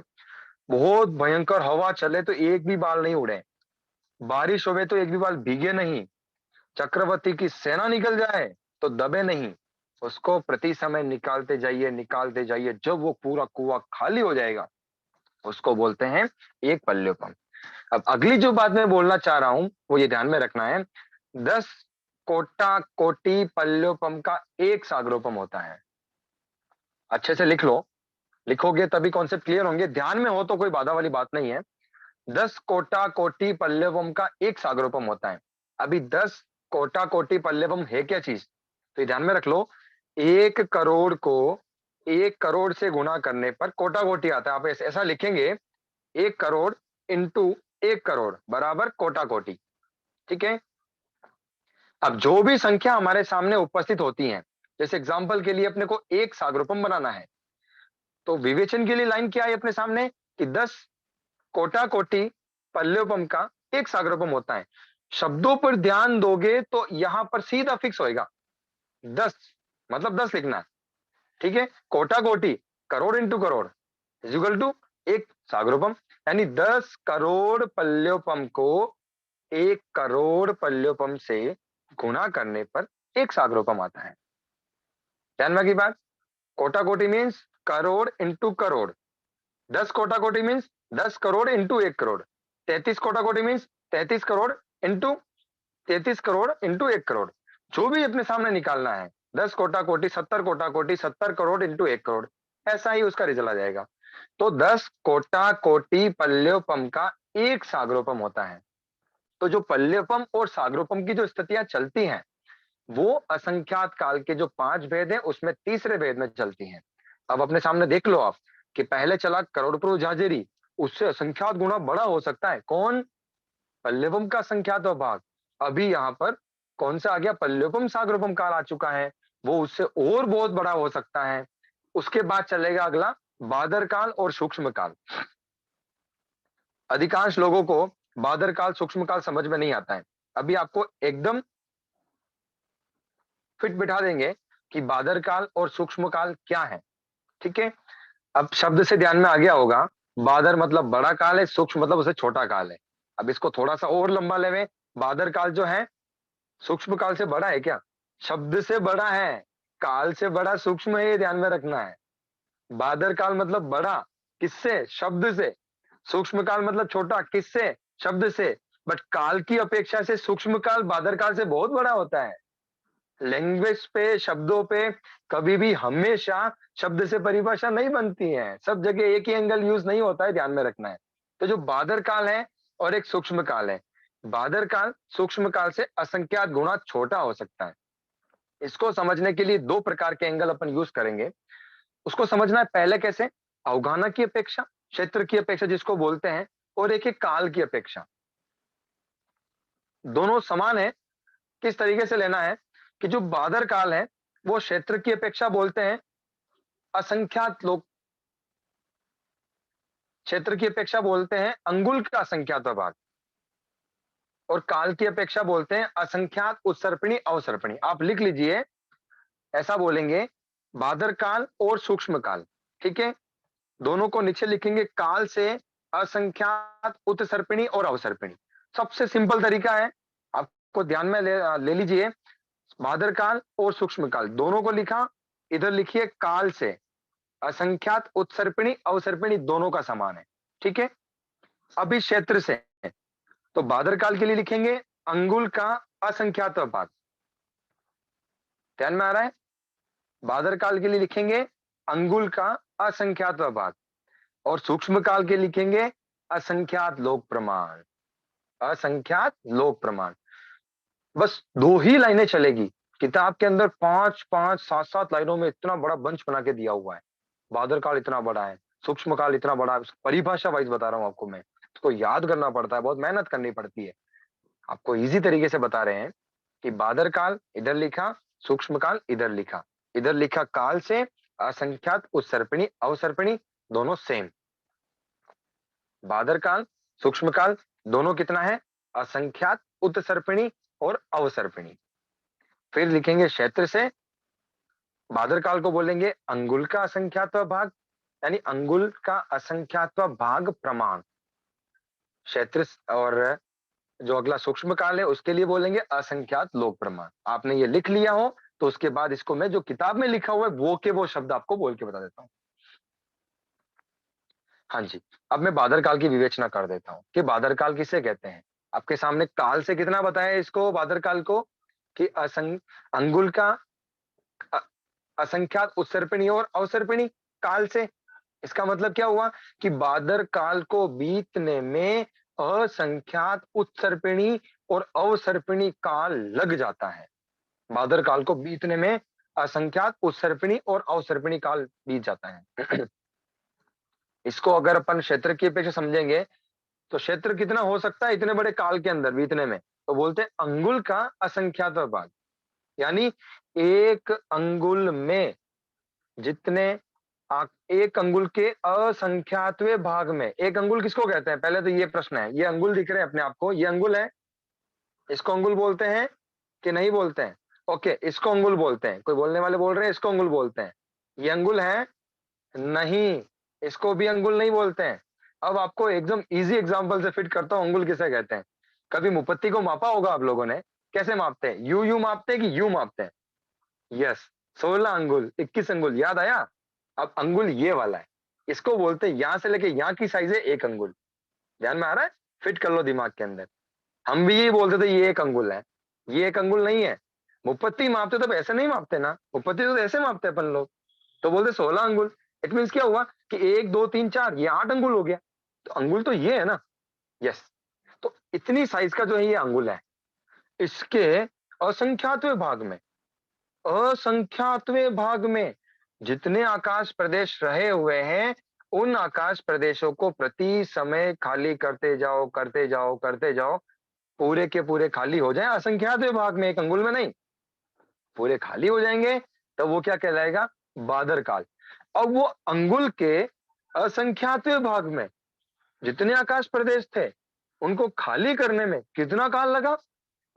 बहुत भयंकर हवा चले तो एक भी बाल नहीं उड़े, बारिश होवे तो एक भी बाल भीगे नहीं, चक्रवर्ती की सेना निकल जाए तो दबे नहीं, उसको प्रति समय निकालते जाइए, जब वो पूरा कुआं खाली हो जाएगा उसको बोलते हैं एक पल्योपम। अब अगली जो बात मैं बोलना चाह रहा हूं वो ये ध्यान में रखना है, 10 कोटा कोटि पल्योपम का एक सागरोपम होता है। अच्छे से लिख लो, लिखोगे तभी कॉन्सेप्ट क्लियर होंगे, ध्यान में हो तो कोई बाधा वाली बात नहीं है। 10 कोटा कोटि पल्लवम का एक सागरोपम होता है। अभी 10 कोटा कोटि पल्लवम है क्या चीज, तो ये ध्यान में रख लो, 1 करोड़ को 1 करोड़ से गुणा करने पर कोटा कोटि आता है। आप ऐसा लिखेंगे, 1 करोड़ इंटू 1 करोड़ बराबर कोटा कोटि। ठीक है। अब जो भी संख्या हमारे सामने उपस्थित होती है, जैसे एग्जाम्पल के लिए अपने को एक सागरोपम बनाना है, तो विवेचन के लिए लाइन क्या है अपने सामने कि 10 कोटा कोटि पल्योपम का एक सागरोपम होता है। शब्दों पर ध्यान दोगे तो यहां पर सीधा फिक्स होएगा, 10 मतलब 10 लिखना है। ठीक है, कोटा कोटि crore into crore equal to एक सागरोपम, यानी 10 करोड़ पल्योपम को 1 करोड़ पल्योपम से गुणा करने पर एक सागरोपम आता है। ध्यान में की बात, कोटा कोटि मीन्स करोड़ इंटू करोड़, 10 कोटा कोटि मीन्स 10 करोड़ इंटू 1 करोड़, 33 कोटा कोटि means 33 crore into 33 crore into 1 crore. जो भी अपने सामने निकालना है, 10 कोटा कोटि 70 कोटा कोटि 70 करोड़ इंटू 1 करोड़, ऐसा ही उसका रिजल्ट आ जाएगा। तो 10 कोटा कोटि पल्योपम का एक सागरोपम होता है। तो जो पल्योपम और सागरोपम की जो स्थितियां चलती हैं वो असंख्यात काल के जो 5 भेद हैं उसमें तीसरे भेद में चलती हैं। अब अपने सामने देख लो आप कि पहले चला करोड़पति झांझरी, उससे असंख्यात गुना बड़ा हो सकता है कौन, पल्लवम का संख्यात भाग। अभी यहाँ पर कौन सा आ गया, पल्लवम सागरोपम काल आ चुका है, वो उससे और बहुत बड़ा हो सकता है। उसके बाद चलेगा अगला बादर काल और सूक्ष्म काल। अधिकांश लोगों को बादर काल सूक्ष्म काल समझ में नहीं आता है। अभी आपको एकदम फिट बिठा देंगे कि बादर काल और सूक्ष्म काल क्या है। ठीक है, अब शब्द से ध्यान में आ गया होगा, बादर मतलब बड़ा काल है, सूक्ष्म मतलब उसे छोटा काल है। अब इसको थोड़ा सा और लंबा लेवे, बादर काल जो है सूक्ष्म काल से बड़ा है क्या, शब्द से बड़ा है, काल से बड़ा सूक्ष्म है, ये ध्यान में रखना है। बादर काल मतलब बड़ा किससे, शब्द से, सूक्ष्म काल मतलब छोटा किससे, शब्द से। बट काल की अपेक्षा से सूक्ष्म काल बादर काल से बहुत बड़ा होता है। लैंग्वेज पे, शब्दों पे कभी भी हमेशा शब्द से परिभाषा नहीं बनती है, सब जगह एक ही एंगल यूज नहीं होता है, ध्यान में रखना है। तो जो बादर काल है और एक सूक्ष्म काल है, बादर काल सूक्ष्म काल से असंख्यात गुना छोटा हो सकता है। इसको समझने के लिए 2 प्रकार के एंगल अपन यूज करेंगे। उसको समझना है पहले कैसे, अवगाहना की अपेक्षा, क्षेत्र की अपेक्षा जिसको बोलते हैं, और एक है काल की अपेक्षा। दोनों समान है, किस तरीके से लेना है कि जो बादर काल है वो क्षेत्र की अपेक्षा बोलते हैं असंख्यात लोग, क्षेत्र की अपेक्षा बोलते हैं अंगुल का असंख्यात भाग, और काल की अपेक्षा बोलते हैं असंख्यात उत्सर्पिणी अवसर्पिणी। आप लिख लीजिए, ऐसा बोलेंगे बादर काल और सूक्ष्म काल। ठीक है, दोनों को नीचे लिखेंगे, काल से असंख्यात उत्सर्पिणी और अवसर्पिणी। सबसे सिंपल तरीका है, आपको ध्यान में ले लीजिए, बादर काल और सूक्ष्म काल दोनों को लिखा, इधर लिखिए काल से असंख्यात उत्सर्पिणी अवसर्पिणी दोनों का समान है। ठीक है, अभी क्षेत्र से, तो बादर काल के लिए लिखेंगे अंगुल का असंख्यात भाग, ध्यान में आ रहा है, बादर काल के लिए लिखेंगे अंगुल का असंख्यात भाग, और सूक्ष्म काल के लिखेंगे असंख्यात लोक प्रमाण, असंख्यात लोक प्रमाण। बस 2 ही लाइनें चलेगी, किताब के अंदर 5-5 7-7 लाइनों में इतना बड़ा बंच बना के दिया हुआ है। बादर काल इतना बड़ा है, सूक्ष्म काल इतना बड़ा, परिभाषा वाइज बता रहा हूँ आपको मैं, इसको याद करना पड़ता है, बहुत मेहनत करनी पड़ती है। आपको इजी तरीके से बता रहे हैं कि बादर काल इधर लिखा, सूक्ष्म काल इधर लिखा काल से असंख्यात उत्सर्पिणी अवसर्पिणी दोनों सेम। बादर काल सूक्ष्म काल दोनों कितना है, असंख्यात उत्सर्पिणी और अवसर्पिणी। फिर लिखेंगे क्षेत्र से, बादर काल को बोलेंगे अंगुल का असंख्यात्व भाग, यानी अंगुल का असंख्यात्व भाग प्रमाण। क्षेत्र और जो अगला सूक्ष्म काल है उसके लिए बोलेंगे असंख्यात लोक प्रमाण। आपने ये लिख लिया हो तो उसके बाद इसको मैं जो किताब में लिखा हुआ है वो के वो शब्द आपको बोल के बता देता हूँ। हाँ जी, अब मैं बादर काल की विवेचना कर देता हूँ कि बादर काल किसे कहते हैं। आपके सामने काल से कितना बताया इसको, बादर काल को, कि अंगुल का अ- असंख्यात उत्सर्पिणी और अवसर्पिणी काल से। इसका मतलब क्या हुआ कि बादर काल को बीतने में असंख्यात उत्सर्पिणी और अवसर्पिणी काल लग जाता है। बादर काल को बीतने में असंख्यात उत्सर्पिणी और अवसर्पिणी काल बीत जाता है। इसको अगर अपन क्षेत्र की अपेक्षा समझेंगे तो क्षेत्र कितना हो सकता है इतने बड़े काल के अंदर बीतने में, तो बोलते हैं अंगुल का असंख्यात भाग, यानी एक अंगुल में जितने एक अंगुल के असंख्यातवें भाग में, एक अंगुल किसको कहते हैं पहले तो ये प्रश्न है। ये अंगुल दिख रहे हैं अपने आप को, ये अंगुल है, इसको अंगुल बोलते हैं कि नहीं बोलते हैं? ओके, इसको अंगुल बोलते हैं। कोई बोलने वाले बोल रहे हैं इसको अंगुल बोलते हैं। ये अंगुल है नहीं, इसको भी अंगुल नहीं बोलते हैं। अब आपको एकदम इजी एग्जांपल से फिट करता हूं अंगुल किसे कहते हैं। कभी मुपत्ती को मापा होगा आप लोगों ने, कैसे मापते हैं, यू यू मापते हैं कि यू मापते हैं? यस, 16 अंगुल 21 अंगुल, याद आया? अब अंगुल ये वाला है, इसको बोलते हैं, यहां से लेके यहां की साइज है एक अंगुल। ध्यान में आ रहा है? फिट कर लो दिमाग के अंदर। हम भी यही बोलते थे ये एक अंगुल है, ये एक अंगुल नहीं है। मुपत्ती मापते तो ऐसे नहीं मापते ना, मुपत्ती तो ऐसे मापते अपन लोग, तो बोलते 16 अंगुल। इट मीन्स क्या हुआ कि 1 2 3 4 ये 8 अंगुल हो गया, तो अंगुल तो ये है ना। यस, तो इतनी साइज का जो है ये अंगुल है। इसके असंख्यातवें भाग में, असंख्यातवें भाग में जितने आकाश प्रदेश रहे हुए हैं उन आकाश प्रदेशों को प्रति समय खाली करते जाओ करते जाओ करते जाओ, पूरे के पूरे खाली हो जाए असंख्यातवें भाग में, एक अंगुल में नहीं, पूरे खाली हो जाएंगे, तब वो क्या कहलाएगा, बादर काल। अब वो अंगुल के असंख्यातवें भाग में जितने आकाश प्रदेश थे उनको खाली करने में कितना काल लगा,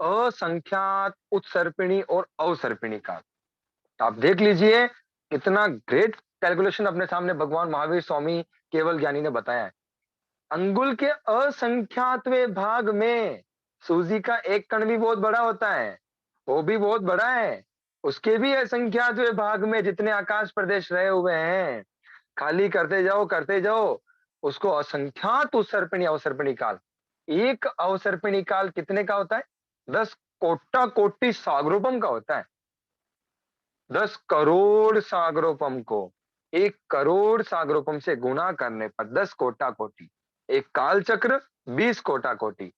असंख्यात उत्सर्पिणी और अवसर्पिणी काल। आप देख लीजिए कितना ग्रेट कैलकुलेशन अपने सामने भगवान महावीर स्वामी केवल ज्ञानी ने बताया है। अंगुल के असंख्यातवें भाग में सूजी का एक कण भी बहुत बड़ा होता है, वो भी बहुत बड़ा है, उसके भी असंख्यातवें भाग में जितने आकाश प्रदेश रहे हुए हैं खाली करते जाओ, उसको असंख्यात उत्सर्पिणी अवसर्पिणी काल। एक अवसर्पिणी काल कितने का होता है, 10 कोटा कोटि सागरोपम का होता है। 10 करोड़ सागरोपम को 1 करोड़ सागरोपम से गुणा करने पर 10 कोटा कोटि, एक काल चक्र 20 कोटा कोटि,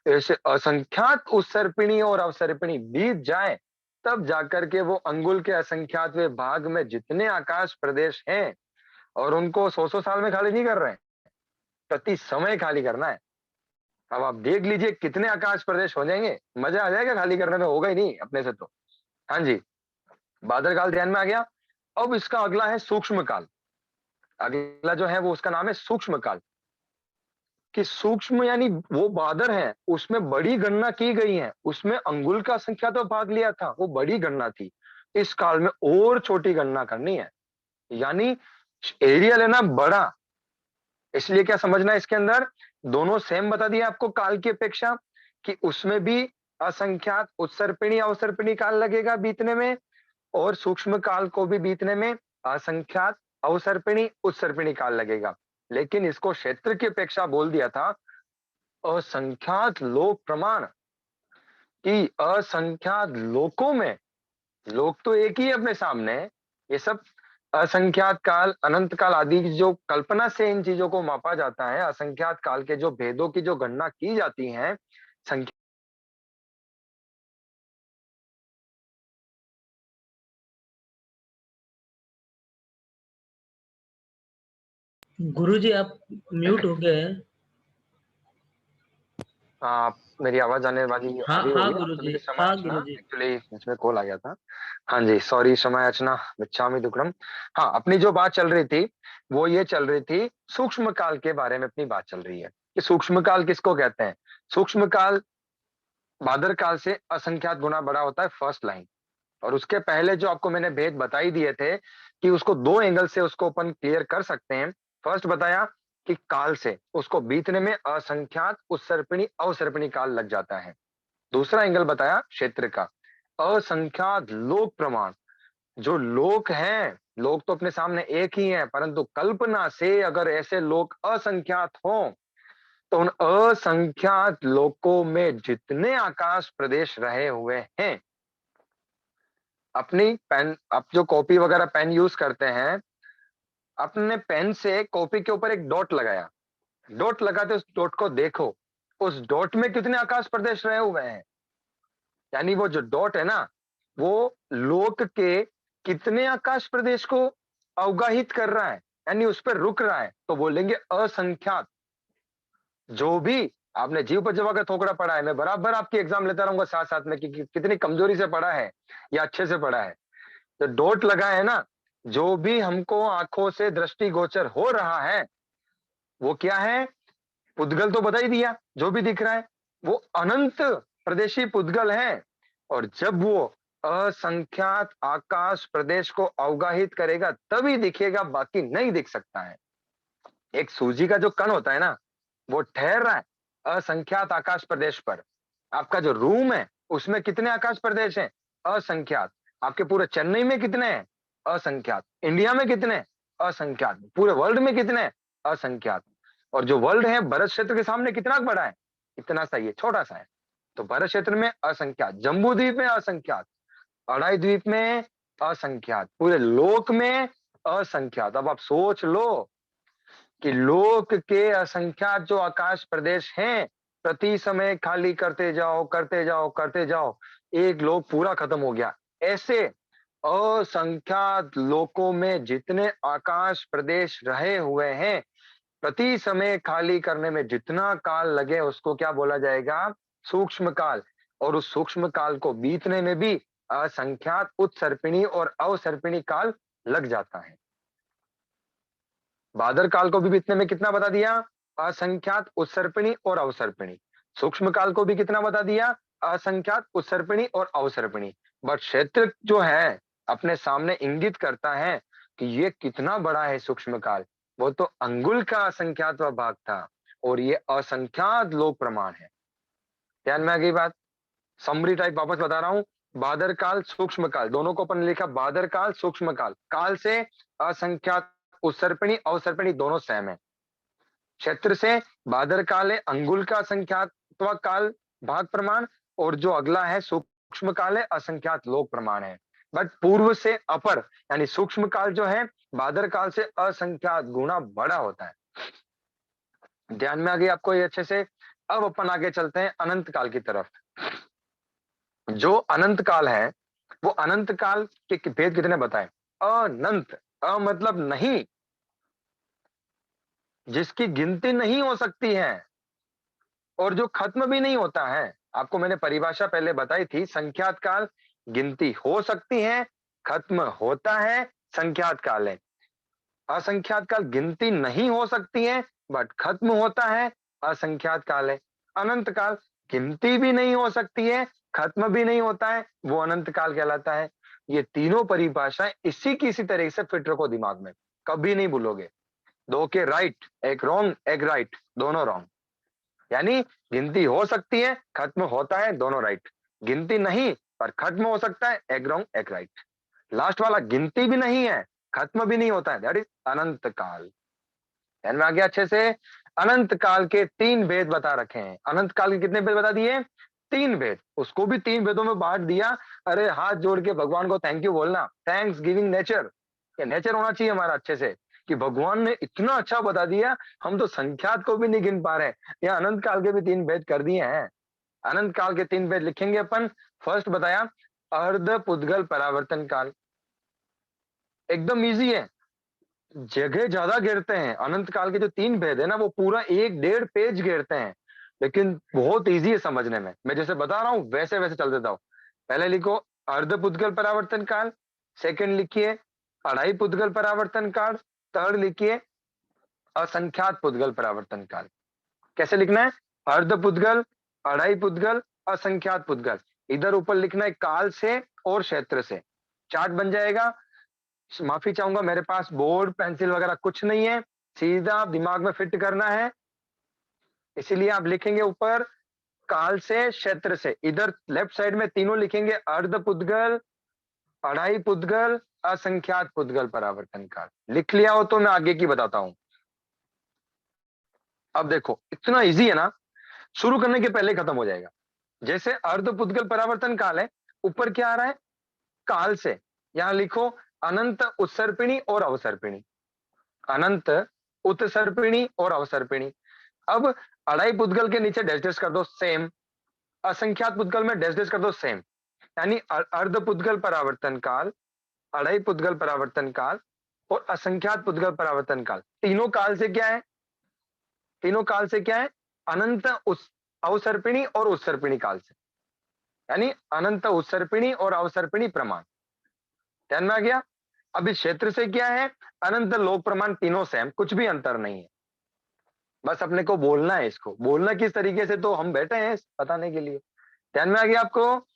ऐसे असंख्यात उत्सर्पिणी और अवसर्पिणी बीत जाए तब जाकर के वो अंगुल के असंख्यातवें भाग में जितने आकाश प्रदेश हैं, और उनको 100 साल में खाली नहीं कर रहे हैं, प्रति समय खाली करना है। अब आप देख लीजिए कितने आकाश प्रदेश हो जाएंगे, मजा आ जाएगा खाली करने में, होगा ही नहीं अपने से तो। हाँ जी, बादल काल ध्यान में आ गया। अब इसका अगला है सूक्ष्म काल। अगला जो है वो उसका नाम है सूक्ष्म काल, कि सूक्ष्म यानी वो बादर है उसमें बड़ी गणना की गई है, उसमें अंगुल का संख्या तो भाग लिया था, वो बड़ी गणना थी। इस काल में और छोटी गणना करनी है, यानी एरिया लेना बड़ा। इसलिए क्या समझना है इसके अंदर, दोनों सेम बता दिया आपको काल की अपेक्षा, कि उसमें भी असंख्यात उत्सर्पिणी अवसर्पिणी काल लगेगा बीतने में, और सूक्ष्म काल को भी बीतने में असंख्यात अवसर्पिणी उत्सर्पिणी काल लगेगा। लेकिन इसको क्षेत्र की अपेक्षा बोल दिया था असंख्यात लोक प्रमाण, कि असंख्यात लोकों में, लोक तो एक ही है अपने सामने, ये सब असंख्यात काल अनंत काल आदि की जो कल्पना से इन चीजों को मापा जाता है, असंख्यात काल के जो भेदों की जो गणना की जाती है, संख्या गुरुजी आप म्यूट हो गए हैं। आप मेरी आवाज आने वाली हाँ अभी हाँ होगी आप सभी गुरुजी, की समय हाँ अर्चना। गुरुजी। एक्चुअली इसमें कॉल आ गया था। हाँ जी, सॉरी, समय अर्चना मिच्छामि दुक्कडम। हाँ, अपनी जो बात चल रही थी वो ये चल रही थी, सूक्ष्म काल के बारे में अपनी बात चल रही है कि सूक्ष्म काल किसको कहते हैं। सूक्ष्म काल बादर काल से असंख्यात गुना बड़ा होता है, फर्स्ट लाइन। और उसके पहले जो आपको मैंने भेद बताई दिए थे कि उसको दो एंगल से उसको अपन क्लियर कर सकते हैं। फर्स्ट बताया कि काल से उसको बीतने में असंख्यात उत्सर्पिणी अवसर्पिणी काल लग जाता है। दूसरा एंगल बताया क्षेत्र का, असंख्यात लोक प्रमाण। जो लोक हैं, लोक तो अपने सामने एक ही है, परंतु कल्पना से अगर ऐसे लोक असंख्यात हों, तो उन असंख्यात लोकों में जितने आकाश प्रदेश रहे हुए हैं, अपनी पेन, आप जो कॉपी वगैरह पेन यूज करते हैं, अपने पेन से कॉपी के ऊपर एक डॉट लगाया, डॉट लगाते उस डॉट को देखो, उस डॉट में कितने आकाश प्रदेश रहे हुए हैं। यानी वो जो डॉट है ना, वो लोक के कितने आकाश प्रदेश को अवगाहित कर रहा है, यानी उस पर रुक रहा है, तो बोलेंगे असंख्यात। जो भी आपने जीव पर जवा का थोकड़ा पढ़ा है, मैं बराबर आपकी एग्जाम लेता रहूंगा साथ साथ में कि कितनी कमजोरी से पढ़ा है या अच्छे से पढ़ा है। तो डॉट लगा है ना, जो भी हमको आंखों से दृष्टिगोचर हो रहा है वो क्या है, पुद्गल तो बता ही दिया। जो भी दिख रहा है वो अनंत प्रदेशी पुद्गल है। और जब वो असंख्यात आकाश प्रदेश को अवगाहित करेगा तभी दिखेगा, बाकी नहीं दिख सकता है। एक सूजी का जो कण होता है ना, वो ठहर रहा है असंख्यात आकाश प्रदेश पर। आपका जो रूम है उसमें कितने आकाश प्रदेश हैं, असंख्यात। आपके पूरे चेन्नई में कितने हैं, असंख्यात। इंडिया में कितने हैं? असंख्यात। पूरे वर्ल्ड में कितने हैं? असंख्यात। और जो वर्ल्ड है भारत क्षेत्र के सामने कितना बड़ा है, इतना सा, ये छोटा सा है। तो भारत क्षेत्र में असंख्यात, जम्बू द्वीप में असंख्यात, अड़ाई द्वीप में असंख्यात, पूरे लोक में असंख्यात। अब आप सोच लो कि लोक के असंख्यात जो आकाश प्रदेश हैं, प्रति समय खाली करते जाओ करते जाओ करते जाओ, एक लोक पूरा खत्म हो गया। ऐसे असंख्यात लोकों में जितने आकाश प्रदेश रहे हुए हैं, प्रति समय खाली करने में जितना काल लगे उसको क्या बोला जाएगा, सूक्ष्म काल। और उस सूक्ष्म काल को बीतने में भी असंख्यात उत्सर्पिणी और अवसर्पिणी काल लग जाता है। बादर काल को भी बीतने में कितना बता दिया, असंख्यात उत्सर्पिणी और अवसर्पिणी। सूक्ष्म काल को भी कितना बता दिया, असंख्यात उत्सर्पिणी और अवसर्पिणी। बट क्षेत्र जो है अपने सामने इंगित करता है कि ये कितना बड़ा है सूक्ष्म काल। वो तो अंगुल का असंख्यात भाग था और ये असंख्यात लोक प्रमाण है। ध्यान में आ गई बात। समरी टाइप वापस बता रहा हूं, बादर काल सूक्ष्म काल दोनों को अपन लिखा, बादर काल सूक्ष्म काल, काल से असंख्यात उत्सर्पिणी अवसर्पिणी दोनों सेम है। क्षेत्र से बादर काल है अंगुल का असंख्यात्व काल भाग प्रमाण, और जो अगला है सूक्ष्म काल है असंख्यात लोक प्रमाण है। बट पूर्व से अपर यानी सूक्ष्म काल जो है बादर काल से असंख्यात गुना बड़ा होता है। ध्यान में आ गई आपको ये अच्छे से। अब अपन आगे चलते हैं अनंत काल की तरफ। जो अनंत काल है वो अनंत काल के भेद कितने बताए। अनंत, अ मतलब नहीं, जिसकी गिनती नहीं हो सकती है और जो खत्म भी नहीं होता है। आपको मैंने परिभाषा पहले बताई थी, संख्यात काल गिनती हो सकती है, खत्म होता है, संख्यात काल है। असंख्यात काल गिनती नहीं हो सकती है बट खत्म होता है, असंख्यात काल है। अनंत काल गिनती भी नहीं हो सकती है, खत्म भी नहीं होता है, वो अनंत काल कहलाता है। ये तीनों परिभाषाएं इसी की इसी तरह से फिट रखो दिमाग में, कभी नहीं भूलोगे। दो के राइट, एक रॉन्ग एक राइट, दोनों रॉन्ग। यानी गिनती हो सकती है, खत्म होता है, दोनों राइट। गिनती नहीं पर खत्म हो सकता है, एक रॉन्ग एक राइट। लास्ट वाला गिनती भी नहीं है, खत्म भी नहीं होता है, दैट इज अनंत काल। ध्यान में आ गया अच्छे से। अनंत काल के तीन भेद बता रखे हैं। अनंत काल के कितने भेद बता दिए, तीन भेद। उसको भी तीन भेदों में बांट दिया। अरे हाथ जोड़ के भगवान को थैंक यू बोलना, थैंक्स गिविंग नेचर। ये नेचर होना चाहिए हमारा अच्छे से कि भगवान ने इतना अच्छा बता दिया, हम तो संख्यात को भी नहीं गिन पा रहे। यहाँ अनंत काल के भी तीन भेद कर दिए हैं। अनंत काल के तीन भेद लिखेंगे अपन। फर्स्ट बताया अर्ध पुद्गल परावर्तन काल, एकदम इजी है। जगह ज्यादा घेरते हैं। अनंत काल के जो 3 भेद है ना, वो पूरा 1 1.5 पेज घेरते हैं, लेकिन बहुत इजी है समझने में। मैं जैसे बता रहा हूँ वैसे वैसे चल देता हूँ। पहले लिखो अर्ध पुद्गल परावर्तन काल, सेकंड लिखिए अढ़ाई पुद्गल परावर्तन काल, थर्ड लिखिए असंख्यात पुद्गल परावर्तन काल। कैसे लिखना है? अर्ध पुद्गल, अढ़ाई पुद्गल, असंख्यात पुद्गल। इधर ऊपर लिखना है काल से और क्षेत्र से। चार्ट बन जाएगा। माफी चाहूंगा, मेरे पास बोर्ड पेंसिल वगैरह कुछ नहीं है, सीधा दिमाग में फिट करना है। इसीलिए आप लिखेंगे ऊपर काल से क्षेत्र से, इधर लेफ्ट साइड में तीनों लिखेंगे अर्ध पुद्गल, अढ़ाई पुद्गल, असंख्यात पुद्गल परावर्तन काल। लिख लिया हो तो मैं आगे की बताता हूं। अब देखो इतना इजी है ना, शुरू करने के पहले खत्म हो जाएगा। जैसे अर्ध पुद्गल परावर्तन काल है, ऊपर क्या आ रहा है? काल से। यहां लिखो अनंत उत्सर्पिणी और अवसर्पिणी, अनंत उत्सर्पिणी और अवसर्पिणी। अब अढ़ाई पुद्गल के नीचे डैश डैश कर दो, सेम। असंख्यात पुद्गल में डैश डैश कर दो, सेम। यानी अर्ध पुद्गल परावर्तन काल, अढ़ाई पुद्गल परावर्तन काल और असंख्यात पुद्गल परावर्तन काल, तीनों काल से क्या है? तीनों काल से क्या है? अनंत उस अवसर्पिणी और उत्सर्पिणी काल से, यानी अनंत उत्सर्पिणी और अवसर्पिणी प्रमाण। ध्यान में आ गया? अब इस क्षेत्र से क्या है? अनंत लोक प्रमाण, तीनों सेम, कुछ भी अंतर नहीं है। बस अपने को बोलना है, इसको बोलना किस तरीके से तो हम बैठे हैं बताने के लिए। ध्यान में आ गया आपको?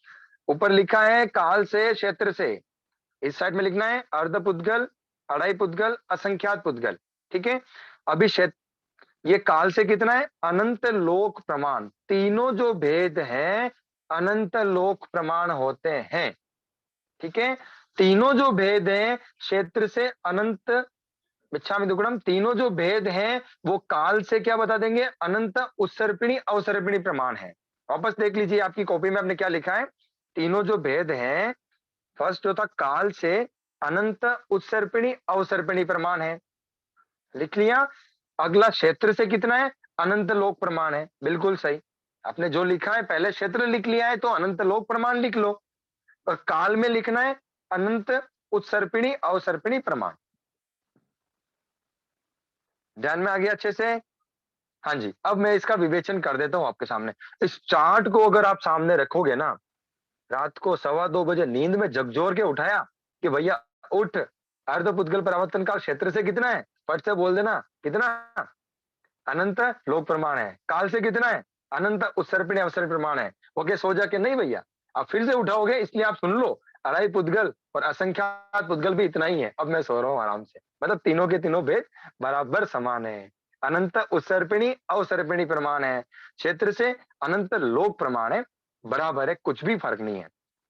ऊपर लिखा है काल से क्षेत्र से, इस साइड में लिखना है अर्ध पुद्गल, अढ़ाई पुद्गल, असंख्यात पुद्गल। ठीक है? अभी क्षेत्र, ये काल से कितना है? अनंत लोक प्रमाण। तीनों जो भेद हैं अनंत लोक प्रमाण होते हैं। ठीक है? तीनों जो भेद हैं क्षेत्र से अनंत मिच्छामि दुक्कडम, तीनों जो भेद हैं वो काल से क्या बता देंगे? अनंत उत्सर्पिणी अवसर्पिणी प्रमाण है। वापस देख लीजिए आपकी कॉपी में आपने क्या लिखा है। तीनों जो भेद हैं, फर्स्ट जो था काल से अनंत उत्सर्पिणी अवसर्पिणी प्रमाण है, लिख लिया। अगला क्षेत्र से कितना है? अनंत लोक प्रमाण है। बिल्कुल सही, आपने जो लिखा है पहले क्षेत्र लिख लिया है तो अनंत लोक प्रमाण लिख लो, और काल में लिखना है अनंत उत्सर्पिणी अवसर्पिणी प्रमाण। ध्यान में आ गया अच्छे से? हाँ जी। अब मैं इसका विवेचन कर देता हूं आपके सामने। इस चार्ट को अगर आप सामने रखोगे ना, रात को 2:15 बजे नींद में झकझोर के उठाया कि भैया उठ, अर्ध पुद्गल परावर्तन काल क्षेत्र से कितना है, फट से बोल देना कितना? अनंत लोक प्रमाण है। काल से कितना है? अनंत उत्सर्पिणी अवसर्पिणी प्रमाण है। ओके, सो जा के नहीं भैया, आप फिर से उठाओगे, इसलिए आप सुन लो अढ़ाई पुद्गल और असंख्यात पुद्गल भी इतना ही है। अब मैं सो रहा हूं आराम से, मतलब तीनों के तीनों भेद बराबर समान है। अनंत उत्सर्पिणी अवसर्पिणी प्रमाण है, क्षेत्र से अनंत लोक प्रमाण है, बराबर है, कुछ भी फर्क नहीं है।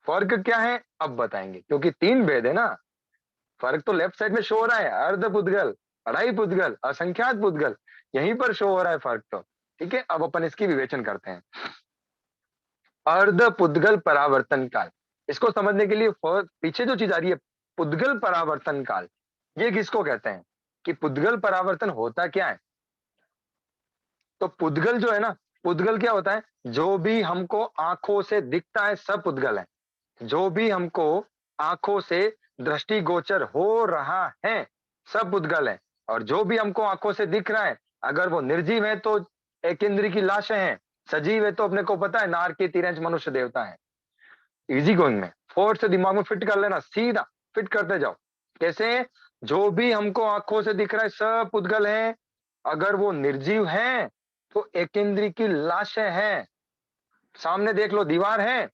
फर्क क्या है अब बताएंगे, क्योंकि 3 भेद है ना। फर्क तो लेफ्ट साइड में शो हो रहा है, अर्ध पुद्गल, अढ़ाई पुद्गल, असंख्यात पुद्गल, यहीं पर शो हो रहा है फर्क तो। ठीक है, अब अपन इसकी विवेचन करते हैं। अर्ध पुद्गल परावर्तन काल, इसको समझने के लिए पीछे जो चीज आ रही है पुद्गल परावर्तन काल, ये किसको कहते हैं? कि पुद्गल परावर्तन होता क्या है? तो पुद्गल जो है ना, पुद्गल क्या होता है? जो भी हमको आंखों से दिखता है सब पुद्गल है। जो भी हमको आंखों से दृष्टिगोचर हो रहा है सब पुद्गल है। और जो भी हमको आंखों से दिख रहा है, अगर वो निर्जीव है तो एक इंद्री की लाशें हैं, सजीव है तो अपने को पता है नार के तिरंज मनुष्य देवता है। इजी गोइंग में फोर्स से दिमाग में फिट कर लेना, सीधा फिट करते जाओ। कैसे? जो भी हमको आंखों से दिख रहा है सब पुद्गल है। अगर वो निर्जीव है तो एक इंद्री की लाशें हैं। सामने देख लो, दीवार है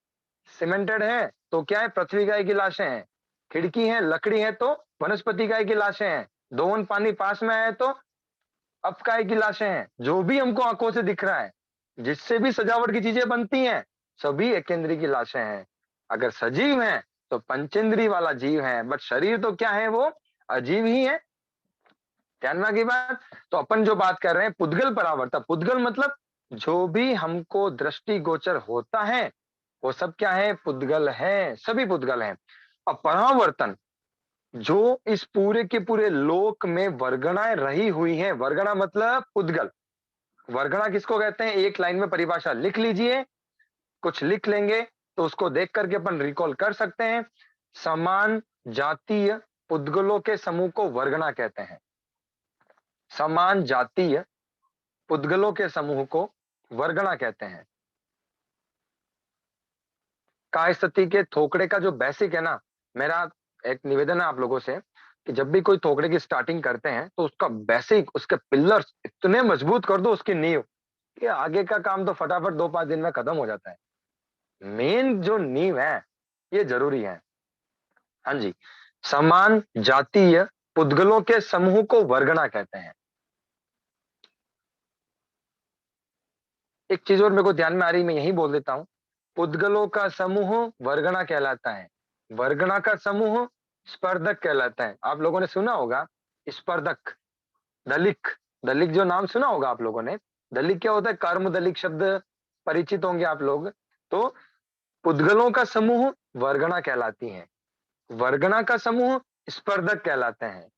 सीमेंटेड है तो क्या है? पृथ्वी गाय की लाशें हैं। खिड़की है, लकड़ी है तो वनस्पति गाय की लाशें हैं। दोवन पानी पास में है तो अपकाय की लाशें हैं। जो भी हमको आंखों से दिख रहा है, जिससे भी सजावट की चीजें बनती हैं, सभी एकेंद्री की लाशें हैं। अगर सजीव है तो पंचेंद्री वाला जीव है, बट शरीर तो क्या है? वो अजीव ही है। ध्यान में आ गई बात? तो अपन जो बात कर रहे हैं पुद्गल परावर्तन, पुद्गल मतलब जो भी हमको दृष्टिगोचर होता है वो सब क्या है? पुद्गल है, सभी पुद्गल हैं। अब परावर्तन, जो इस पूरे के पूरे लोक में वर्गणाएं रही हुई हैं, वर्गणा मतलब पुद्गल। वर्गणा किसको कहते हैं? एक लाइन में परिभाषा लिख लीजिए, कुछ लिख लेंगे तो उसको देख करके अपन रिकॉल कर सकते हैं। समान जातीय पुद्गलों के समूह को वर्गना कहते हैं। समान जातीय पुद्गलों के समूह को वर्गना कहते हैं। काय स्थिति के थोकड़े का जो बेसिक है ना, मेरा एक निवेदन है आप लोगों से कि जब भी कोई थोकड़े की स्टार्टिंग करते हैं तो उसका बेसिक, उसके पिलर्स इतने मजबूत कर दो उसकी नींव कि आगे का काम तो फटाफट 2-5 दिन में खत्म हो जाता है। मेन जो नींव है ये जरूरी है। हाँ जी, समान जातीय पुद्गलों के समूह को वर्गना कहते हैं। एक चीज और मेरे को ध्यान में आ रही, मैं यही बोल देता हूं। पुद्गलों का समूह वर्गना कहलाता है। वर्गना का समूह स्पर्धक कहलाता है। आप लोगों ने सुना होगा स्पर्धक, दलिक। दलिक जो नाम सुना होगा आप लोगों ने। दलिक क्या होता है? कर्म दलिक शब्द परिचित होंगे आप लोग। तो पुद्गलों का समूह वर्गना कहलाती है। वर्गना का समूह स्पर्धक कहलाते हैं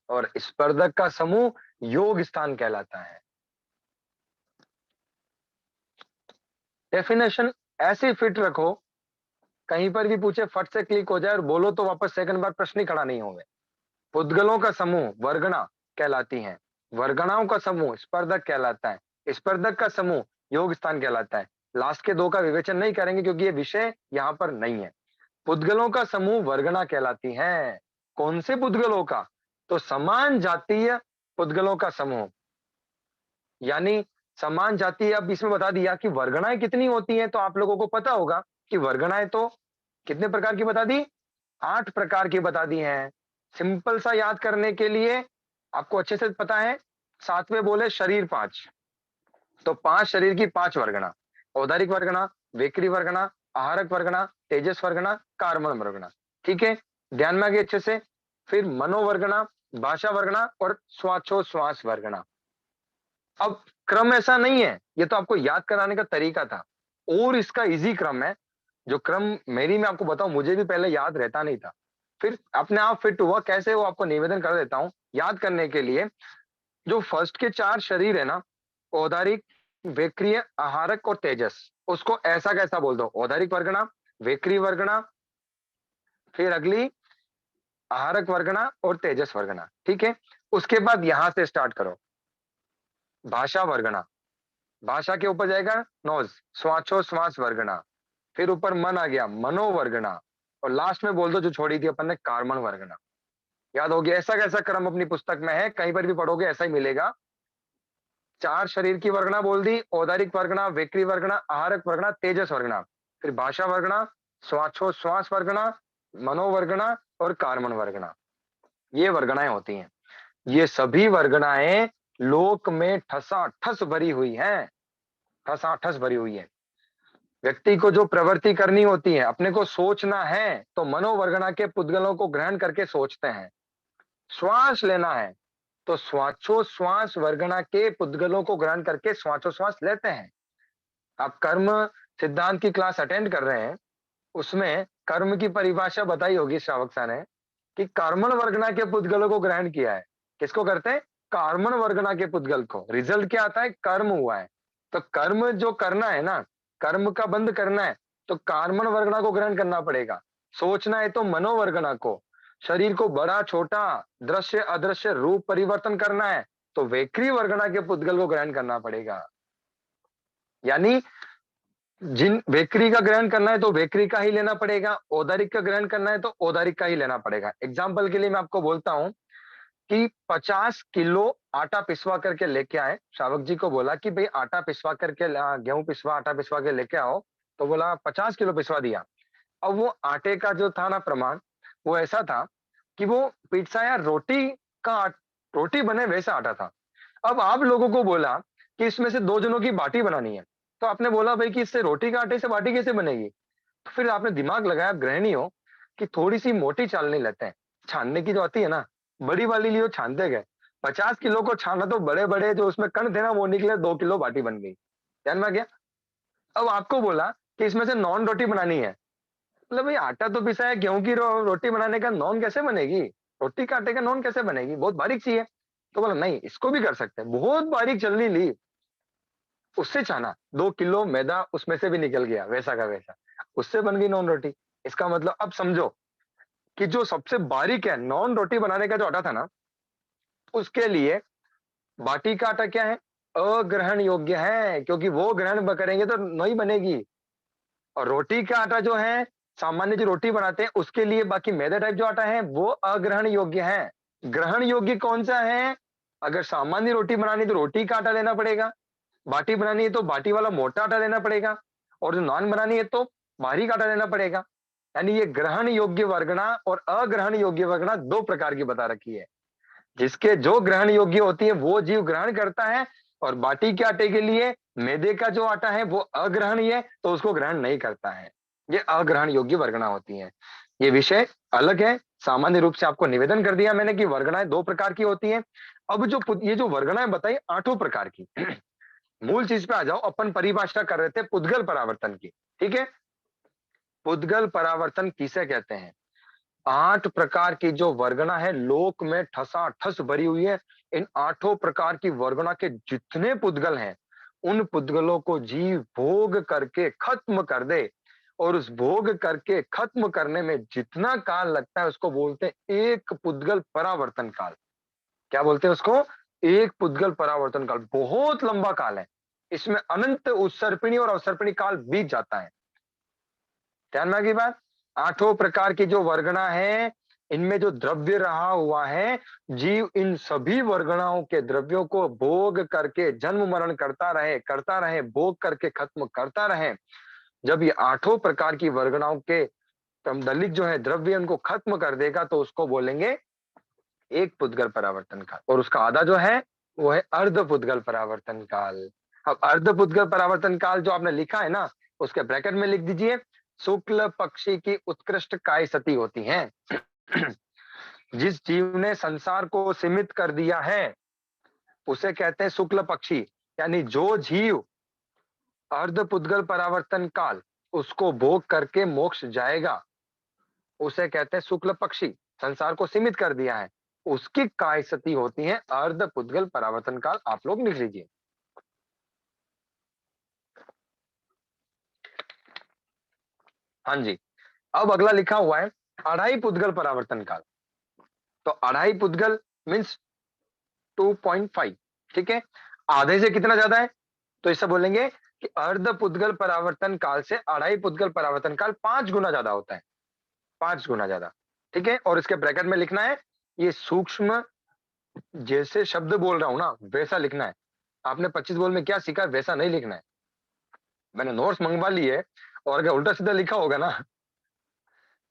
और स्पर्धक का समूह योग स्थान कहलाता है। डेफिनेशन ऐसे फिट रखो, कहीं पर भी पूछे फट से क्लिक हो जाए और बोलो तो वापस सेकंड बार प्रश्न ही खड़ा नहीं होंगे। पुद्गलों का समूह वर्गना कहलाती है। वर्गणाओं का समूह स्पर्धक कहलाता है। स्पर्धक का समूह योग स्थान कहलाता है। लास्ट के दो का विवेचन नहीं करेंगे क्योंकि ये विषय यहाँ पर नहीं है। पुद्गलों का समूह वर्गना कहलाती है। कौन से पुद्गलों का? तो समान जातीय पुद्गलों का समूह। यानी समान जातीय, अब इसमें बता दिया कि वर्गणाएं कितनी होती हैं, तो आप लोगों को पता होगा कि वर्गणाएं तो कितने प्रकार की बता दी? 8 प्रकार की बता दी हैं। सिंपल सा याद करने के लिए आपको अच्छे से पता है, 7वें बोले शरीर 5, तो 5 शरीर की 5 वर्गणा। औदारिक वर्गणा, वेकरी वर्गणा, आहारक वर्गणा, तेजस वर्गणा, कार्मण वर्गणा। ठीक है, ध्यान में आ गई अच्छे से। फिर मनोवर्गणा, भाषा वर्गणा और श्वासोश्वास वर्गणा। अब क्रम ऐसा नहीं है, ये तो आपको याद कराने का तरीका था और इसका इजी क्रम है। जो क्रम मेरी मैं आपको बताऊं, मुझे भी पहले याद रहता नहीं था, फिर अपने आप फिट हुआ। कैसे? वो आपको निवेदन कर देता हूं याद करने के लिए। जो फर्स्ट के 4 शरीर है ना, औदारिक, वेक्रिय, आहारक और तेजस, उसको ऐसा कैसा बोल दो? औदारिक वर्गणा, वेक्री वर्गणा, फिर अगली आहारक वर्गणा और तेजस वर्गणा। ठीक है, उसके बाद यहां से स्टार्ट करो। भाषा वर्गणा, भाषा के ऊपर जाएगा नोज, श्वासोश्वास वर्गणा। फिर ऊपर मन आ गया, मनोवर्गणा। और लास्ट में बोल दो जो छोड़ी थी अपन ने, कार्मण वर्गणा। याद हो गया? ऐसा कैसा क्रम अपनी पुस्तक में है, कहीं पर भी पढ़ोगे ऐसा ही मिलेगा। 4 शरीर की वर्गणा बोल दी, औदारिक वर्गणा, वेक्री वर्गणा, आहारक वर्गणा, तेजस वर्गणा। फिर भाषा वर्गणा, श्वासोश्वास वर्गणा, मनोवर्गणा और कार्मण वर्गणा। ये वर्गणाएं होती हैं। ये सभी वर्गणाएं लोक में ठसाठस भरी हुई हैं। ठसाठस भरी हुई है। व्यक्ति को जो प्रवृत्ति करनी होती है, अपने को सोचना है, तो मनोवर्गणा के पुद्गलों को ग्रहण करके सोचते हैं। श्वास लेना है तो श्वासोश्वास वर्गणा के पुद्गलों को ग्रहण करके श्वासोश्वास लेते हैं। आप कर्म सिद्धांत की क्लास अटेंड कर रहे हैं, उसमें कर्म की परिभाषा बताई होगी श्रावक सा ने कि कार्मण वर्गणा के पुद्गलों को ग्रहण किया है। किसको करते हैं? कार्मण वर्गणा के पुद्गल को। रिजल्ट क्या आता है? कर्म हुआ है। तो कर्म जो करना है ना, कर्म का बंद करना है तो कार्मण वर्गणा को ग्रहण करना पड़ेगा। सोचना है तो मनोवर्गणा को। शरीर को बड़ा छोटा, दृश्य अदृश्य रूप परिवर्तन करना है तो वेक्री वर्गणा के पुद्गल को ग्रहण करना पड़ेगा। यानी जिन वेक्री का ग्रहण करना है तो वेक्री का ही लेना पड़ेगा, औदारिक का ग्रहण करना है तो औदारिक का ही लेना पड़ेगा। एग्जाम्पल के लिए मैं आपको बोलता हूं कि 50 किलो आटा पिसवा करके लेके आए। श्रावक जी को बोला कि भाई आटा पिसवा करके गेहूं पिसवा, आटा पिसवा के लेके आओ। तो बोला 50 किलो पिसवा दिया। अब वो आटे का जो था ना प्रमाण, वो ऐसा था कि वो पिसाया रोटी का रोटी बने वैसा आटा था। अब आप लोगों को बोला कि इसमें से 2 जनों की बाटी बनानी है, तो आपने बोला भाई कि इससे रोटी का आटे से बाटी कैसे बनेगी? तो फिर आपने दिमाग लगाया, गृहिणी हो, कि थोड़ी सी मोटी चालनी लेते हैं, छानने की जो आती है ना, बड़ी वाली लियो, छानते गए। 50 किलो को छाना तो बड़े बड़े जो उसमें कण थे ना वो निकले, 2 किलो बाटी बन गई। ध्यान में आ गया? अब आपको बोला कि इसमें से नॉन रोटी बनानी है। मतलब भाई आटा तो पिसा है, गेहूं की रोटी बनाने का नॉन कैसे बनेगी? रोटी का आटे का नॉन कैसे बनेगी? बहुत बारीक चाहिए। तो बोला नहीं, इसको भी कर सकते हैं। बहुत बारीक चलनी ली, उससे छाना, 2 किलो मैदा उसमें से भी निकल गया वैसा का वैसा, उससे बन गई नॉन रोटी। इसका मतलब अब समझो, कि जो सबसे बारीक है, नॉन रोटी बनाने का जो आटा था ना, उसके लिए बाटी का आटा क्या है? अग्रहण योग्य है, क्योंकि वो ग्रहण करेंगे तो नहीं बनेगी। और रोटी का आटा जो है, सामान्य जो रोटी बनाते हैं उसके लिए बाकी मैदे टाइप जो आटा है वो अग्रहण योग्य है। ग्रहण योग्य कौन सा है? अगर सामान्य रोटी बनानी तो रोटी का आटा लेना पड़ेगा, बाटी बनानी है तो बाटी वाला मोटा आटा लेना पड़ेगा, और जो नान बनानी है तो बारीक आटा लेना पड़ेगा। यानी ये ग्रहण योग्य वर्गणा और अग्रहण योग्य वर्गणा दो प्रकार की बता रखी है। जिसके जो ग्रहण योग्य होती है वो जीव ग्रहण करता है, और बाटी के आटे के लिए मैदे का जो आटा है वो अग्रहणीय है तो उसको ग्रहण नहीं करता है। ये अग्रहण योग्य वर्गणा होती है। ये विषय अलग है, सामान्य रूप से आपको निवेदन कर दिया मैंने कि वर्गणाएं दो प्रकार की होती हैं। अब जो ये जो वर्गणाएं बताई आठों प्रकार की मूल चीज पे आ जाओ। अपन परिभाषा कर रहे थे पुद्गल परावर्तन की, ठीक है? पुद्गल परावर्तन किसे कहते हैं? 8 प्रकार की जो वर्गणा है लोक में ठसाठस भरी हुई है। इन आठों प्रकार की वर्गणा के जितने पुद्गल हैं, उन पुद्गलों को जीव भोग करके खत्म कर दे, और उस भोग करके खत्म करने में जितना काल लगता है उसको बोलते हैं एक पुद्गल परावर्तन काल। क्या बोलते हैं उसको? एक पुद्गल परावर्तन काल। बहुत लंबा काल है, इसमें अनंत उत्सर्पिणी और अवसर्पिणी काल बीत जाता है। ध्यान में आ गई बात? आठों प्रकार की जो वर्गणा है, इनमें जो द्रव्य रहा हुआ है, जीव इन सभी वर्गणाओं के द्रव्यों को भोग करके जन्म मरण करता रहे, भोग करके खत्म करता रहे। जब ये आठों प्रकार की वर्गणाओं के क्रमदलिक जो है द्रव्य उनको खत्म कर देगा तो उसको बोलेंगे एक पुद्गल परावर्तन काल। और उसका आधा जो है वो है अर्ध पुद्गल परावर्तन काल। अब अर्ध पुद्गल परावर्तन काल जो आपने लिखा है ना, उसके ब्रैकेट में लिख दीजिए शुक्ल पक्षी की उत्कृष्ट काय सती होती हैं। जिस जीव ने संसार को सीमित कर दिया है उसे कहते हैं शुक्ल पक्षी। यानी जो जीव अर्ध पुद्गल परावर्तन काल उसको भोग करके मोक्ष जाएगा उसे कहते हैं शुक्ल पक्षी। संसार को सीमित कर दिया है, उसकी काय सती होती है अर्ध पुद्गल परावर्तन काल। आप लोग लिख लीजिए। हाँ जी। अब अगला लिखा हुआ है अढ़ाई पुद्गल परावर्तन काल। तो अढ़ाई पुद्गल मीन्स 2.5, ठीक है? आधे से कितना ज्यादा है? तो इससे बोलेंगे कि अर्ध पुद्गल परावर्तन काल से अढ़ाई पुद्गल परावर्तन काल 5 गुना ज्यादा होता है, 5 गुना ज्यादा, ठीक है? और इसके ब्रैकेट में लिखना है ये सूक्ष्म, जैसे शब्द बोल रहा हूं ना वैसा लिखना है। आपने 25 बोल में क्या सीखा वैसा नहीं लिखना है। मैंने नोट्स मंगवा लिए, और अगर उल्टा सीधा लिखा होगा ना,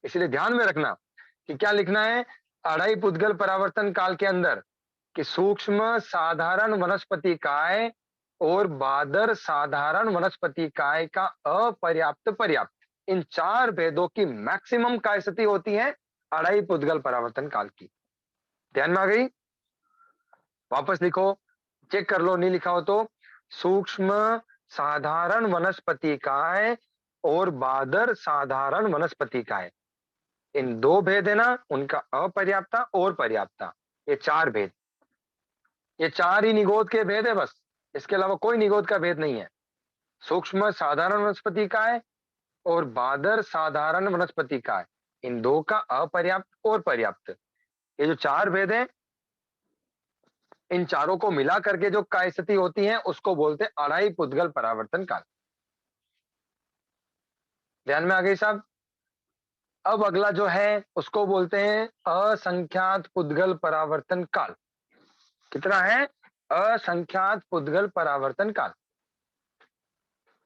इसलिए ध्यान में रखना कि क्या लिखना है। अढ़ाई पुद्गल परावर्तन काल के अंदर कि सूक्ष्म साधारण वनस्पति काय और बादर साधारण वनस्पति काय का अपर्याप्त पर्याप्त, इन चार भेदों की मैक्सिमम काय स्थिति होती है अढ़ाई पुद्गल परावर्तन काल की। ध्यान में आ गई? वापस लिखो, चेक कर लो नहीं लिखा हो तो। सूक्ष्म साधारण वनस्पति काय और बादर साधारण वनस्पति काय, इन दो भेद है ना, उनका अपर्याप्ता और पर्याप्ता, ये चार भेद, ये चार ही निगोद के भेद है बस, इसके अलावा कोई निगोद का भेद नहीं है। सूक्ष्म साधारण वनस्पति काय और बादर साधारण वनस्पति काय, इन दो का अपर्याप्त और पर्याप्त, ये जो चार भेद हैं, इन चारों को मिला करके जो काय स्थिति होती है उसको बोलते हैं अढ़ाई पुद्गल परावर्तन काल। ध्यान में आ गई साहब? अब अगला जो है उसको बोलते हैं असंख्यात पुद्गल परावर्तन काल। कितना है? असंख्यात पुद्गल परावर्तन काल।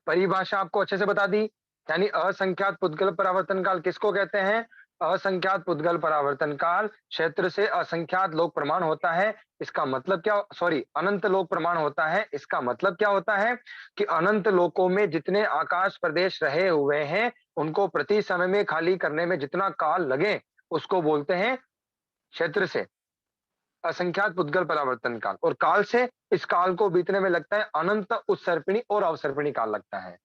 परिभाषा आपको अच्छे से बता दी। यानी असंख्यात पुद्गल परावर्तन काल किसको कहते हैं? असंख्यात पुद्गल परावर्तन काल क्षेत्र से असंख्यात लोक प्रमाण होता है। इसका मतलब क्या, सॉरी, अनंत लोक प्रमाण होता है। इसका मतलब क्या होता है कि अनंत लोकों में जितने आकाश प्रदेश रहे हुए हैं उनको प्रति समय में खाली करने में जितना काल लगे उसको बोलते हैं क्षेत्र से असंख्यात पुद्गल परावर्तन काल। और काल से इस काल को बीतने में लगता है अनंत उत्सर्पिणी और अवसर्पिणी काल लगता है।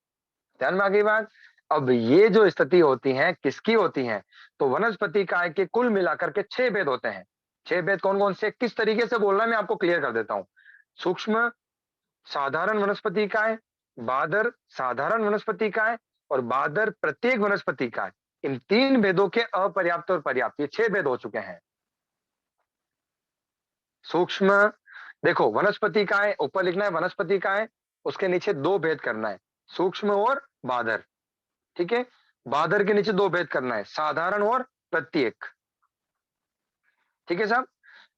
ध्यान में आ गई बात? अब ये जो स्थिति होती है किसकी होती है? तो वनस्पति काय के कुल मिलाकर के 6 भेद होते हैं। 6 भेद कौन कौन से, किस तरीके से बोलना है मैं आपको क्लियर कर देता हूं। सूक्ष्म साधारण वनस्पति काय, बादर साधारण वनस्पति काय और बादर प्रत्येक वनस्पति काय। इन 3 भेदों के अपर्याप्त और पर्याप्त, ये 6 भेद हो चुके हैं। सूक्ष्म, देखो वनस्पति का है, ऊपर लिखना है वनस्पति का है, उसके नीचे 2 भेद करना है, सूक्ष्म और बादर। ठीक है, बादर के नीचे 2 भेद करना है, साधारण और प्रत्येक। ठीक है साहब।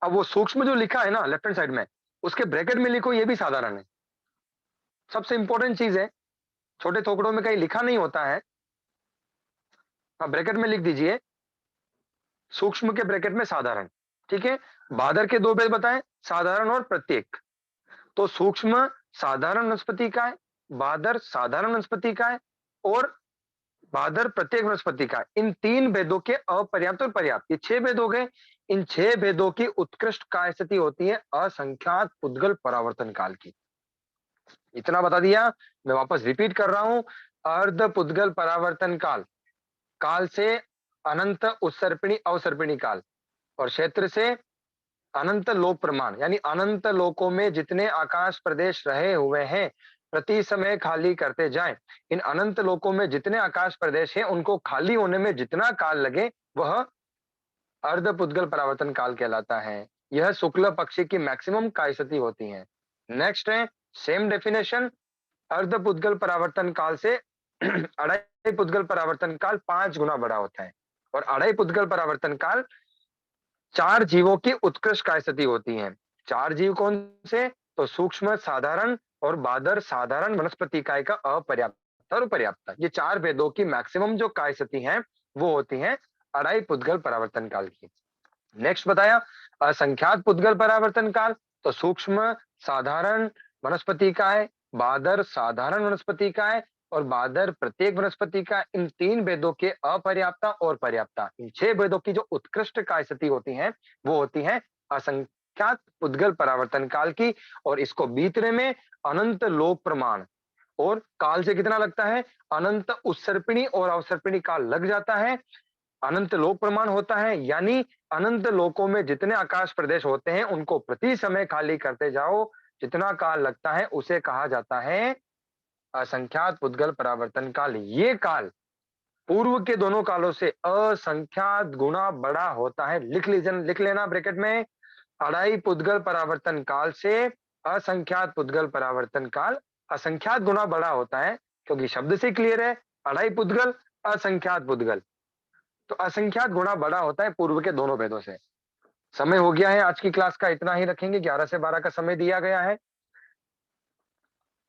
अब वो सूक्ष्म जो लिखा है ना लेफ्ट हैंड साइड में, उसके ब्रैकेट में लिखो ये भी साधारण है। सबसे इंपॉर्टेंट चीज है, छोटे थोकड़ों में कहीं लिखा नहीं होता है, आप ब्रैकेट में लिख दीजिए सूक्ष्म के ब्रैकेट में साधारण। ठीक है, बादर के 2 भेद बताएं, साधारण और प्रत्येक। तो सूक्ष्म साधारण वनस्पति का है, बादर साधारण वनस्पति का है, और बादर प्रत्येक वनस्पति का है। इन 3 भेदों के अपर्याप्त और पर्याप्त, ये 6 भेद हो गए। इन 6 भेदों की उत्कृष्ट काय स्थिति होती है असंख्यात पुद्गल परावर्तन काल की। इतना बता दिया, मैं वापस रिपीट कर रहा हूं। अर्ध पुद्गल परावर्तन काल, काल से अनंत उत्सर्पिणी अवसर्पिणी काल, और क्षेत्र से अनंत लोक प्रमाण, यानी अनंत लोकों में जितने आकाश प्रदेश रहे हुए हैं प्रति समय खाली करते जाएं। इन अनंत लोकों में जितने आकाश प्रदेश हैं उनको खाली होने में जितना काल लगे वह अर्ध पुद्गल परावर्तन काल कहलाता है। यह शुक्ल पक्षी की मैक्सिमम काय स्थिति होती है। नेक्स्ट है सेम डेफिनेशन, अर्ध पुद्गल परावर्तन काल से अढ़ाई पुद्गल परावर्तन काल 5 गुना बड़ा होता है, और अढ़ाई पुद्गल परावर्तन काल 4 जीवों की उत्कृष्ट काय स्थिति होती है। 4 जीव कौन से? तो सूक्ष्म साधारण और बादर साधारण वनस्पति काय का अपर्याप्त और पर्याप्त, ये 4 भेदों की मैक्सिमम जो काय स्थिति है वो होती है अढ़ाई पुद्गल परावर्तन काल की। नेक्स्ट बताया असंख्यात पुद्गल परावर्तन काल, तो सूक्ष्म साधारण वनस्पति काय, बादर साधारण वनस्पति काय, और बादर प्रत्येक वनस्पति का। इन 3 भेदों के अपर्याप्ता और पर्याप्ता, इन 6 भेदों की जो उत्कृष्ट काय स्थिति होती है वो होती है असंख्यात पुद्गल परावर्तन काल की। और इसको बीतने में अनंत लोक प्रमाण और काल से कितना लगता है? अनंत उत्सर्पिणी और अवसर्पिणी काल लग जाता है। अनंत लोक प्रमाण होता है, यानी अनंत लोकों में जितने आकाश प्रदेश होते हैं उनको प्रति समय खाली करते जाओ, जितना काल लगता है उसे कहा जाता है असंख्यात पुद्गल परावर्तन काल। ये काल पूर्व के दोनों कालों से असंख्यात गुना बड़ा होता है। लिख लेना ब्रैकेट में, अढ़ाई पुद्गल परावर्तन काल से असंख्यात पुद्गल परावर्तन काल असंख्यात गुना बड़ा होता है, क्योंकि शब्द से क्लियर है, अढ़ाई पुद्गल असंख्यात पुद्गल, तो असंख्यात गुना बड़ा होता है पूर्व के दोनों भेदों से। समय हो गया है आज की क्लास का, इतना ही रखेंगे। 11 से 12 का समय दिया गया है।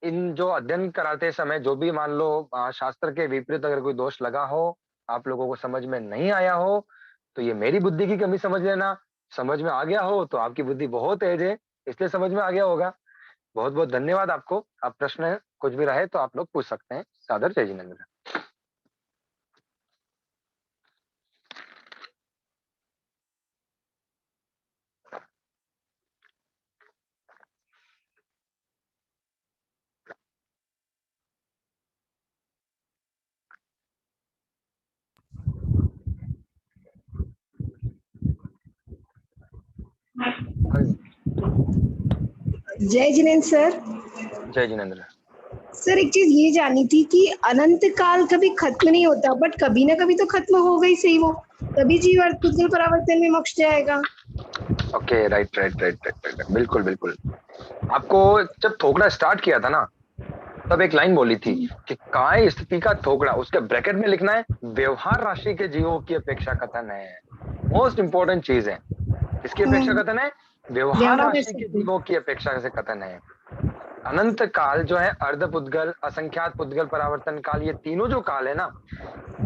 इन जो अध्ययन कराते समय जो भी मान लो शास्त्र के विपरीत अगर कोई दोष लगा हो, आप लोगों को समझ में नहीं आया हो, तो ये मेरी बुद्धि की कमी समझ लेना। समझ में आ गया हो तो आपकी बुद्धि बहुत तेज है, इसलिए समझ में आ गया होगा। बहुत बहुत धन्यवाद आपको। आप प्रश्न कुछ भी रहे तो आप लोग पूछ सकते हैं। सादर जय जिनेंद्र। जय जिनेन्द्र सर। जय जिनेंद्र। सर एक चीज ये जाननी थी कि अनंत काल कभी खत्म नहीं होता, बट कभी ना कभी तो खत्म हो गई सही, वो तभी जीव अर्थ पुद्गल परावर्तन में मोक्ष जाएगा। Okay, right right right right, बिल्कुल बिल्कुल। आपको जब थोकड़ा स्टार्ट किया था ना, तब एक लाइन बोली थी कि काय स्थिति का थोकड़ा, उसके ब्रैकेट में लिखना है व्यवहार राशि के जीवों की अपेक्षा कथन है। मोस्ट इंपॉर्टेंट चीज है। किसकी अपेक्षा कथन है? व्यवहार राशि के जीवों की अपेक्षा से कथन है। अनंत काल जो है, अर्ध पुद्गल, असंख्यात पुद्गल परावर्तन काल, ये तीनों जो काल है ना,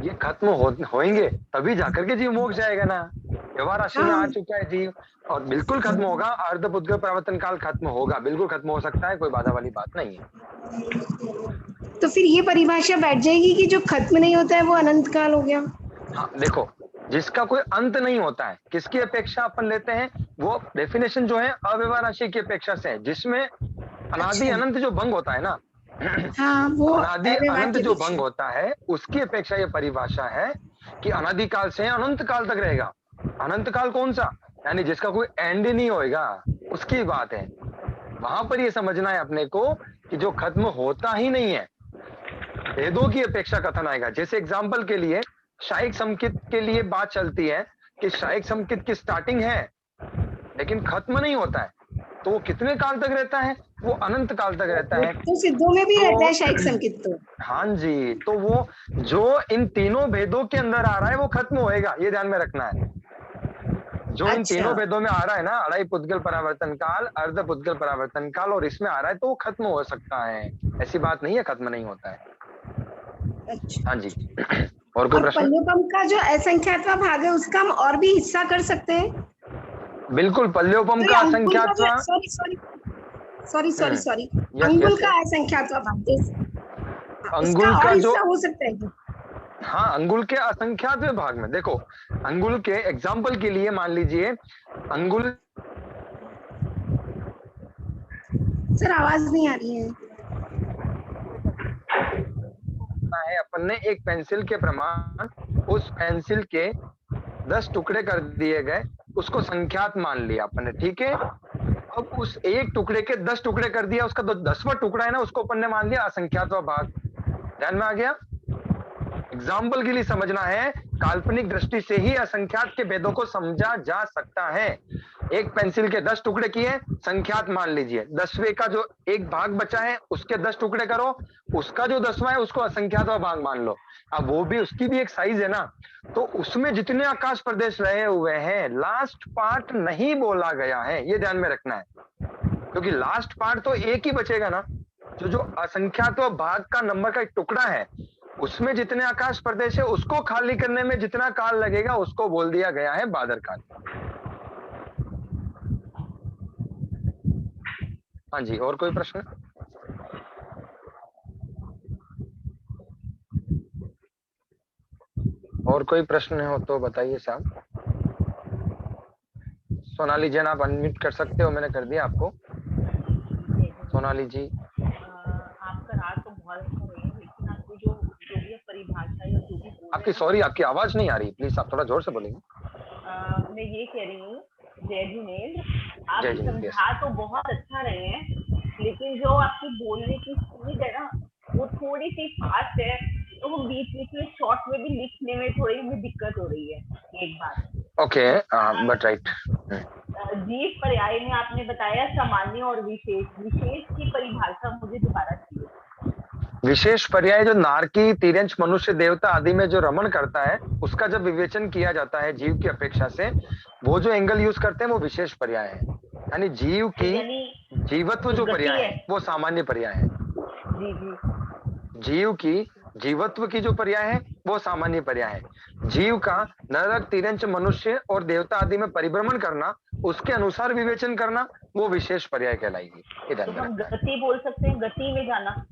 ये खत्म होंगे तभी जाकर के जीव मोक्ष जाएगा ना। व्यवहार राशि में आ चुका है जीव, और बिल्कुल खत्म होगा। अर्ध पुद्गल परावर्तन काल खत्म होगा, बिल्कुल खत्म हो सकता है, कोई बाधा वाली बात नहीं है। तो फिर ये परिभाषा बैठ जाएगी कि जो खत्म नहीं होता है वो अनंत काल हो गया। हाँ देखो, जिसका कोई अंत नहीं होता है, किसकी अपेक्षा अपन लेते हैं? वो डेफिनेशन जो है अव्यवहार राशि की अपेक्षा से है, जिसमें अनादि अनंत जो भंग होता है ना, हाँ, वो अनादि अनंत जो भंग होता है उसकी अपेक्षा ये परिभाषा है कि अनादि काल से अनंत काल तक रहेगा। अनंत काल कौन सा? यानी जिसका कोई एंड ही नहीं होएगा, उसकी बात है। वहां पर ये समझना है अपने को कि जो खत्म होता ही नहीं है, भेदों की अपेक्षा कथन आएगा। जैसे एग्जाम्पल के लिए शायिक संकेत के लिए बात चलती है कि शायिक संकेत की स्टार्टिंग है लेकिन खत्म नहीं होता है, तो वो कितने काल तक रहता है? वो अनंत काल तक रहता है। तो सिद्धों में भी तो रहता है शायिक संकेत तो। हाँ जी, तो वो जो इन तीनों भेदों के अंदर आ रहा है वो खत्म होएगा, ये ध्यान में रखना है। जो इन तीनों अच्छा, भेदों में आ रहा है ना, अढ़ाई पुद्गल परावर्तन काल, अर्ध पुद्गल परावर्तन काल और इसमें आ रहा है, तो वो खत्म हो सकता है। ऐसी बात नहीं है खत्म नहीं होता है। अच्छा। हाँ जी। और कोई और प्रश्न? पल्योपम का जो असंख्यातवा भाग है उसका हम और भी हिस्सा कर सकते हैं? बिल्कुल, पल्योपम तो का ये अंगुल का जो असंख्यात्वा। Sorry sorry sorry sorry sorry yes अंगुल यस का यस। असंख्यातवा भाग उसका अंगुल और का जो, हिस्सा हो सकता है क्या? हाँ, अंगुल के असंख्यातवें भाग में देखो, अंगुल के एग्जाम्पल के लिए मान लीजिए अंगुल सर आवाज नहीं आ रही है। है, अपन ने एक पेंसिल के प्रमाण उस पेंसिल के 10 टुकड़े कर दिए गए, उसको संख्यात मान लिया अपन ने, ठीक है। अब उस एक टुकड़े के 10 टुकड़े कर दिया, उसका जो 10वां टुकड़ा है ना, उसको अपन ने मान लिया असंख्यातवां भाग। ध्यान में आ गया? एग्जाम्पल के लिए समझना है, काल्पनिक दृष्टि से ही असंख्यात के भेदों को समझा जा सकता है। एक पेंसिल के 10 टुकड़े किए, संख्यात मान लीजिए, 10वें का जो एक भाग बचा है उसके 10 टुकड़े करो, उसका जो 10वां है उसको असंख्यातवां भाग मान लो। अब वो भी, उसकी भी एक साइज है ना, तो उसमें जितने आकाश प्रदेश रहे हुए हैं, लास्ट पार्ट नहीं बोला गया है, ये ध्यान में रखना है, क्योंकि लास्ट पार्ट तो एक ही बचेगा ना। जो असंख्यात भाग का नंबर का एक टुकड़ा है, उसमें जितने आकाश प्रदेश है उसको खाली करने में जितना काल लगेगा उसको बोल दिया गया है बादर काल। हाँ जी, और कोई प्रश्न? और कोई प्रश्न हो तो बताइए साहब। सोनाली जैन आप अनम्यूट कर सकते हो, मैंने कर दिया आपको। सोनाली जी। आपका राग तो बहुत अच्छा रही है, लेकिन आपको जो जो भी परिभाषा या जो भी बोल आपकी रहे सॉरी, आपकी आवाज नहीं आ रही, प्लीज आप थोड़ा जोर से बोलेंगे। मैं ये कह रही हूँ, जय जिनेन्द्र, आप जय जिनेन्द्र, yes। समझा तो बहुत अच्छा रहे हैं, लेकिन जो आपकी बोलने की स्पीड है ना, वो थोड़ी सी फास्ट है, तो वो बीच बीच में शॉर्ट में भी लिखने में थोड़ी हमें दिक्कत हो रही है। एक बात ओके, बट राइट। जीव पर्याय में आपने बताया सामान्य और विशेष, विशेष की परिभाषा मुझे दोबारा चाहिए। विशेष पर्याय जो नारकी, तिर्यंच, मनुष्य, देवता आदि में जो रमण करता है, उसका जब विवेचन किया जाता है जीव की अपेक्षा से, वो जो एंगल यूज करते हैं वो विशेष पर्याय है। यानी जीव की यानी जीवत्व जो गति पर्याय है, है वो सामान्य पर्याय है। जी जी, जीव की जीवत्व की जो पर्याय है वो सामान्य पर्याय है। जीव का नरक, तिर्यंच, मनुष्य और देवता आदि में परिभ्रमण करना, उसके अनुसार विवेचन करना, वो विशेष पर्याय कहलाएगी। ये ध्यान तो में हम रखना है। गति बोल सकते हैं, गति में जाना।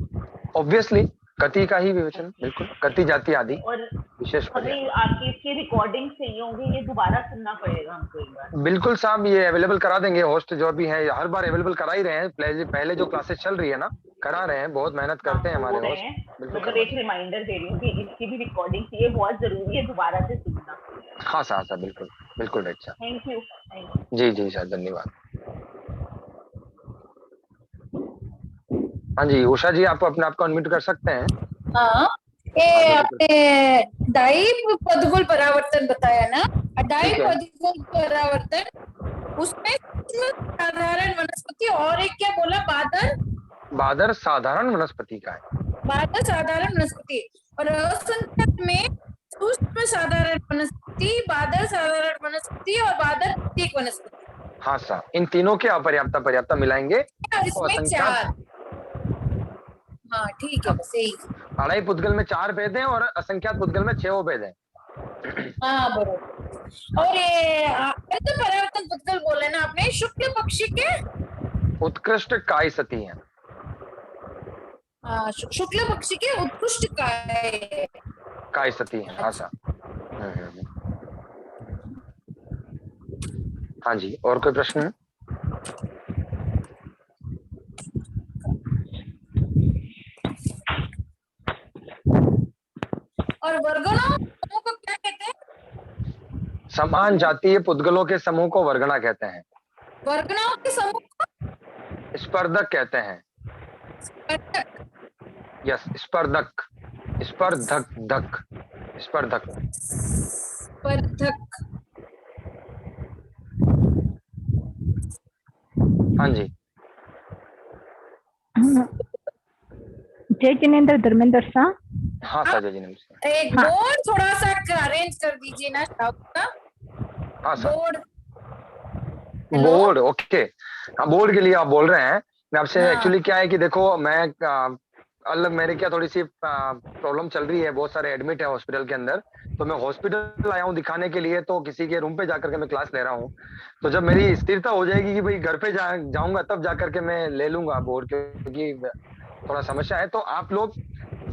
ऑब्वियसली गति का ही विवेचन, बिल्कुल, गति, जाति आदि और विशेष पर्याय। हमें आपकी इसकी रिकॉर्डिंग चाहिए होगी, ये दोबारा सुनना पड़ेगा हमको एक बार। बिल्कुल साहब, ये अवेलेबल करा देंगे, होस्ट जो भी है हर बार अवेलेबल करा ही रहे हैं। पहले जो क्लासेस चल रही है ना, करा रहे हैं, बहुत मेहनत हाँ करते हैं वो हमारे रहे होस्ट, हैं, बिल्कुल मतलब करवा एक देंगे। रिमाइंडर दे रही हूँ कि इसकी भी रिकॉर्डिंग चाहिए, बहुत जरूरी है दोबारा से सुनना। हाँ साहब, बिल्कुल बिल्कुल राइट साहब। Thank you. जी जी सर, धन्यवाद। हाँ जी, उषा जी, आप अपने आप को अनम्यूट कर सकते हैं। हाँ, हाँ ये जी, बिल्कुल। आपने डाई पदगुल परावर्तन बताया ना, डाई ठीक है। पदगुल परावर्तन, उसमें साधारण वनस्पति और एक क्या बोला, बादल? बादर साधारण वनस्पति का है। बादल साधारण वनस्पति, और असंख्यात में सूक्ष्म साधारण वनस्पति, बादल साधारण वनस्पति और बादल प्रत्येक वनस्पति। हाँ साहब, इन तीनों के अपर्याप्ता पर्याप्ता मिलाएंगे और इसमें असंख्यात। 4। हाँ ठीक है, बस यही। अढ़ाई पुद्गल में 4 भेद हैं और असंख्यात पुद्गल में 6 भेद हैं। हाँ बरोबर। और ये अर्ध परावर्तन पुद्गल बोले ना आपने, शुक्ल पक्षी के उत्कृष्ट काय सती हैं। शुक्ल पक्षी के उत्कृष्ट काय सती हैं, हाँ साहब। हाँ जी, और कोई प्रश्न है? और वर्गणों समूह को क्या कहते हैं? समान जातीय पुद्गलों के समूह को वर्गणा कहते हैं। वर्गणाओं के समूह को स्पर्धक कहते हैं। स्पर्धक। यस, स्पर्धक, स्पर्धक धक। स्पर्धक। स्पर्धक। हाँ जी। जय जिनेंद्र धर्मेंद्र सा। हाँ साजा जी नमस्ते। एक बोर्ड थोड़ा सा अरेंज कर दीजिए ना शब्द का। हाँ sir. Board. Hello? Board okay. हाँ बोर्ड के लिए आप बोल रहे हैं। मैं आपसे हाँ। एक्चुअली क्या है कि देखो मैं अलग मेरे क्या थोड़ी सी प्रॉब्लम चल रही है, बहुत सारे एडमिट है हॉस्पिटल के अंदर, तो मैं हॉस्पिटल आया हूँ दिखाने के लिए, तो किसी के रूम पे जाकर के मैं क्लास ले रहा हूँ। तो जब मेरी स्थिरता हो जाएगी कि भाई घर पे जाऊंगा तब जाकर के मैं ले लूंगा बोर्ड, क्योंकि थोड़ा समस्या है। तो आप लोग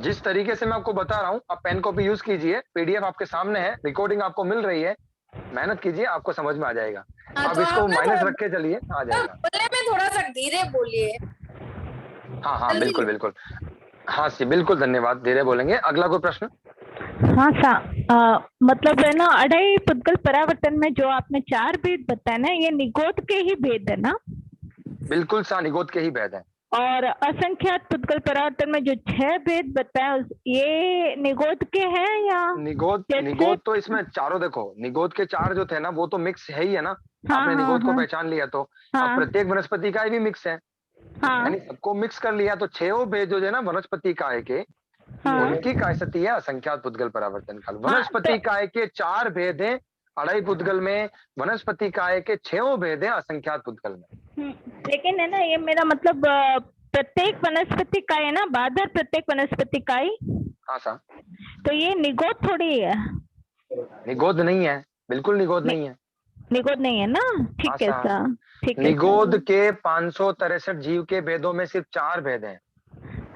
जिस तरीके से मैं आपको बता रहा हूँ, आप पेन कॉपी यूज कीजिए, पीडीएफ आपके सामने है, रिकॉर्डिंग आपको मिल रही है, मेहनत कीजिए, आपको समझ में आ जाएगा। हाँ, आप तो इसको आप ना माइनस थोड़ा रख के चलिए, आ जाएगा। बोलने में थोड़ा सा धीरे बोलिए। हाँ हाँ जल्दी। बिल्कुल बिल्कुल। हाँ जी बिल्कुल, धन्यवाद, धीरे बोलेंगे। अगला कोई प्रश्न? हाँ सा मतलब है ना, अढ़ाई पुद्गल परावर्तन में जो आपने 4 भेद बताया ना, ये निगोद के ही भेद है ना? बिल्कुल सा निगोद के ही भेद है। और असंख्यात पुद्गल परावर्तन में जो 6 भेद बताया, ये निगोद के हैं या निगोद तो इसमें चारों, देखो निगोद के 4 जो थे ना वो तो मिक्स है ही है ना। हाँ, आपने हाँ, निगोद को हाँ, पहचान लिया, तो अब हाँ, प्रत्येक वनस्पति काय भी मिक्स है, हाँ, यानी सबको मिक्स कर लिया, तो 6 भेद जो है ना वनस्पति काय के, हाँ, उनकी काय सती है असंख्यात पुद्गल परावर्तन काल। हाँ, वनस्पति तो काय के 4 भेद हैं अढ़ाई पुद्गल में, वनस्पति काय के 6 भेद हैं असंख्यात पुद्गल में। लेकिन है ना, ये मेरा मतलब प्रत्येक वनस्पति का है ना, बादर प्रत्येक वनस्पति का ही, हाँ सा तो ये निगोद थोड़ी है। निगोद नहीं है, बिल्कुल निगोद नहीं है। निगोद नहीं है ना? ठीक है हाँ, सर, ठीक है निगोद के 563 जीव के भेदों में सिर्फ 4 भेद हैं,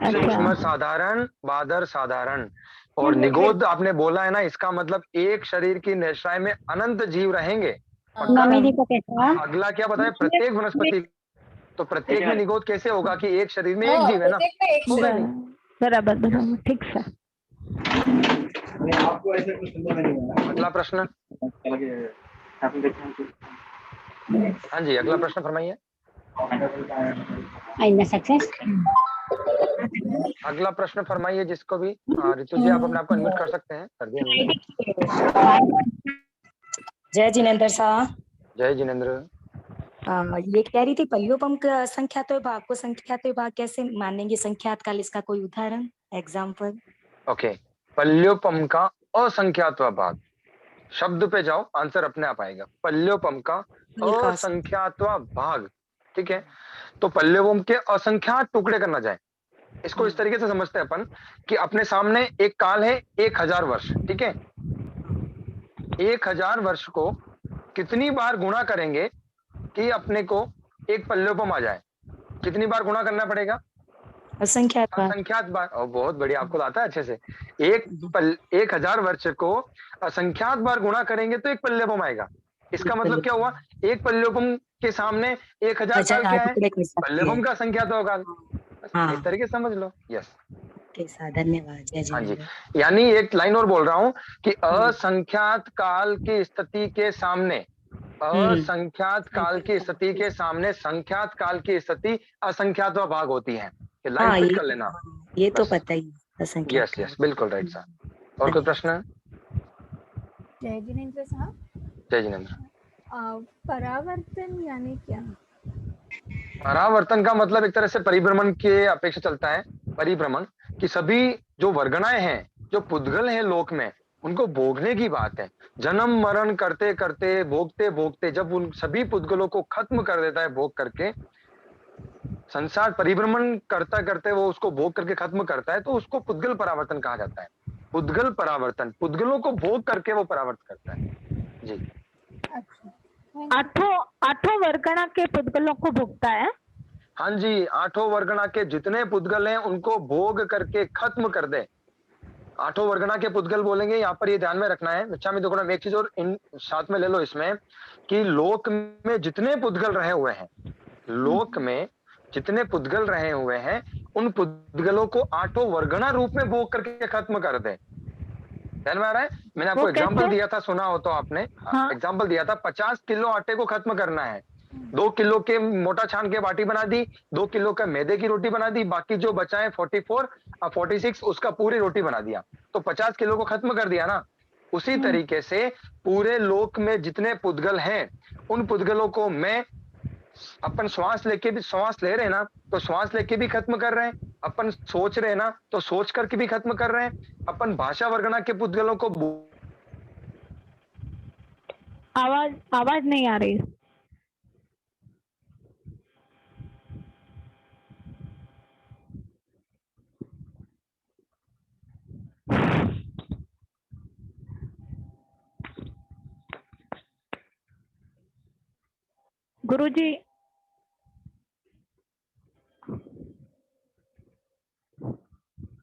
सूक्ष्म साधारण, बादर साधारण। और निगोद आपने बोला है ना, इसका मतलब एक शरीर की निश्चय में अनंत जीव रहेंगे। अगला क्या बताया? प्रत्येक वनस्पति, तो प्रत्येक में निगोद कैसे होगा कि एक शरीर में एक जीव है ना? प्रत्येक में एक होगा नहीं। बराबर बराबर, ठीक सर। अगला प्रश्न। हाँ जी, अगला प्रश्न फरमाइए। अगला प्रश्न फरमाइए जिसको भी। रितु जी आप अपने आप को अनम्यूट कर सकते हैं, कर दिया। जय जिनेंद्र साहब। जय जिनेंद्र। ये कह रही थी पल्योपम का संख्यात विभाग को संख्यात विभाग कैसे मानेंगे? संख्यात काल, इसका कोई उदाहरण, एग्जाम्पल? ओके, पल्योपम का असंख्यात भाग, शब्द पे जाओ, आंसर अपने आप आएगा। पल्योपम का असंख्यात भाग, ठीक है। तो पल्योपम के असंख्यात टुकड़े करना जाए, इसको इस तरीके से समझते हैं अपन कि अपने सामने एक काल है 1000 वर्ष, ठीक है। 1000 वर्ष को कितनी बार गुणा करेंगे कि अपने को एक पल्योपम आ जाए? कितनी बार गुणा करना पड़ेगा? असंख्यात बार। और बहुत बढ़िया, आपको आता है अच्छे से। 1000 वर्ष को असंख्यात बार गुणा करेंगे तो एक पल्योपम आएगा। इसका मतलब क्या हुआ? एक पल्योपम के सामने 1000 काल क्या है? पल्योपम का असंख्यात होगा। इस तरीके से समझ लो। यस, धन्यवाद। हाँ जी, यानी एक लाइन और बोल रहा हूँ कि असंख्यात काल की स्थिति के सामने, असंख्यात काल की स्थिति के सामने संख्यात काल की स्थिति असंख्यात भाग होती है। लाइन फिट कर लेना, ये तो पता ही। यस यस, बिल्कुल राइट साहब। और कोई प्रश्न है? जय जिनेंद्र साहब। जय जिनेंद्र। परावर्तन यानी क्या? परावर्तन का मतलब एक तरह से परिभ्रमण के अपेक्षा चलता है। परिभ्रमण कि सभी जो वर्गणाएं हैं, जो पुद्गल हैं लोक में, उनको भोगने की बात है। जन्म मरण करते करते, भोगते भोगते, जब उन सभी पुद्गलों को खत्म कर देता है भोग करके, संसार परिभ्रमण करता करते वो उसको भोग करके खत्म करता है, तो उसको पुद्गल परावर्तन कहा जाता है। पुद्गल परावर्तन, पुद्गलों को भोग करके वो परावर्त करता है। जी, आठों वर्गणा के पुद्गलों को भोगता है। हाँ जी, 8 वर्गणा के जितने पुद्गल हैं उनको भोग करके खत्म कर दे। 8 वर्गणा के पुद्गल बोलेंगे, यहाँ पर ये ध्यान में रखना है। अच्छा मैं देखो, एक चीज और इन साथ में ले लो इसमें कि लोक में जितने पुद्गल रहे हुए हैं, लोक में जितने पुद्गल रहे हुए हैं, उन पुद्गलों को 8 वर्गणा रूप में भोग करके खत्म कर दे। ध्यान में आ रहा है? मैंने आपको एग्जाम्पल दिया था, सुना हो तो आपने। एग्जाम्पल दिया था, 50 किलो आटे को खत्म करना है 2 किलो के मोटा छान के बाटी बना दी, 2 किलो का मैदे की रोटी बना दी, बाकी जो बचा है 44 46 उसका पूरी रोटी बना दिया, तो 50 किलो को खत्म कर दिया ना। उसी तरीके से पूरे लोक में जितने पुद्गल हैं, उन पुद्गलों को मैं अपन श्वास लेके भी, श्वास ले रहे हैं ना तो श्वास लेके भी खत्म कर रहे हैं, अपन सोच रहे हैं ना तो सोच करके भी खत्म कर रहे हैं, अपन भाषा वर्गना के पुद्गलों को आवाज आवाज नहीं आ रही। गुरुजी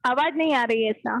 आवाज नहीं आ रही है सा।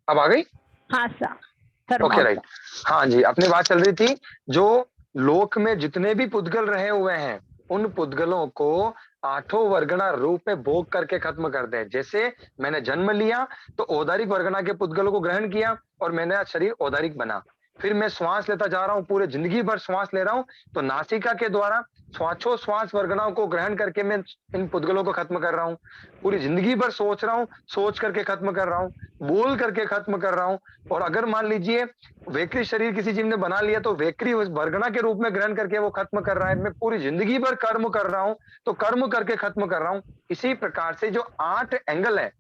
अब आ गई? हाँ सर। Okay right. हाँ जी, अपनी बात चल रही थी, जो लोक में जितने भी पुद्गल रहे हुए हैं उन पुद्गलों को 8 वर्गना रूप में भोग करके खत्म कर दे। जैसे मैंने जन्म लिया तो औदारिक वर्गना के पुद्गलों को ग्रहण किया और मैंने शरीर औदारिक बना, फिर मैं श्वास लेता जा रहा हूँ, पूरे जिंदगी भर श्वास ले रहा हूँ, तो नासिका के द्वारा श्वास वर्गनाओं को ग्रहण करके मैं इन पुद्गलों को खत्म कर रहा हूँ। पूरी जिंदगी भर सोच रहा हूँ, सोच करके खत्म कर रहा हूँ, बोल करके खत्म कर रहा हूँ। और अगर मान लीजिए वेकरी शरीर किसी जीव ने बना लिया तो वेकरी उस वर्गना के रूप में ग्रहण करके वो खत्म कर रहा है। मैं पूरी जिंदगी भर कर्म कर रहा हूँ तो कर्म करके खत्म कर रहा हूँ। इसी प्रकार से जो 8 एंगल है,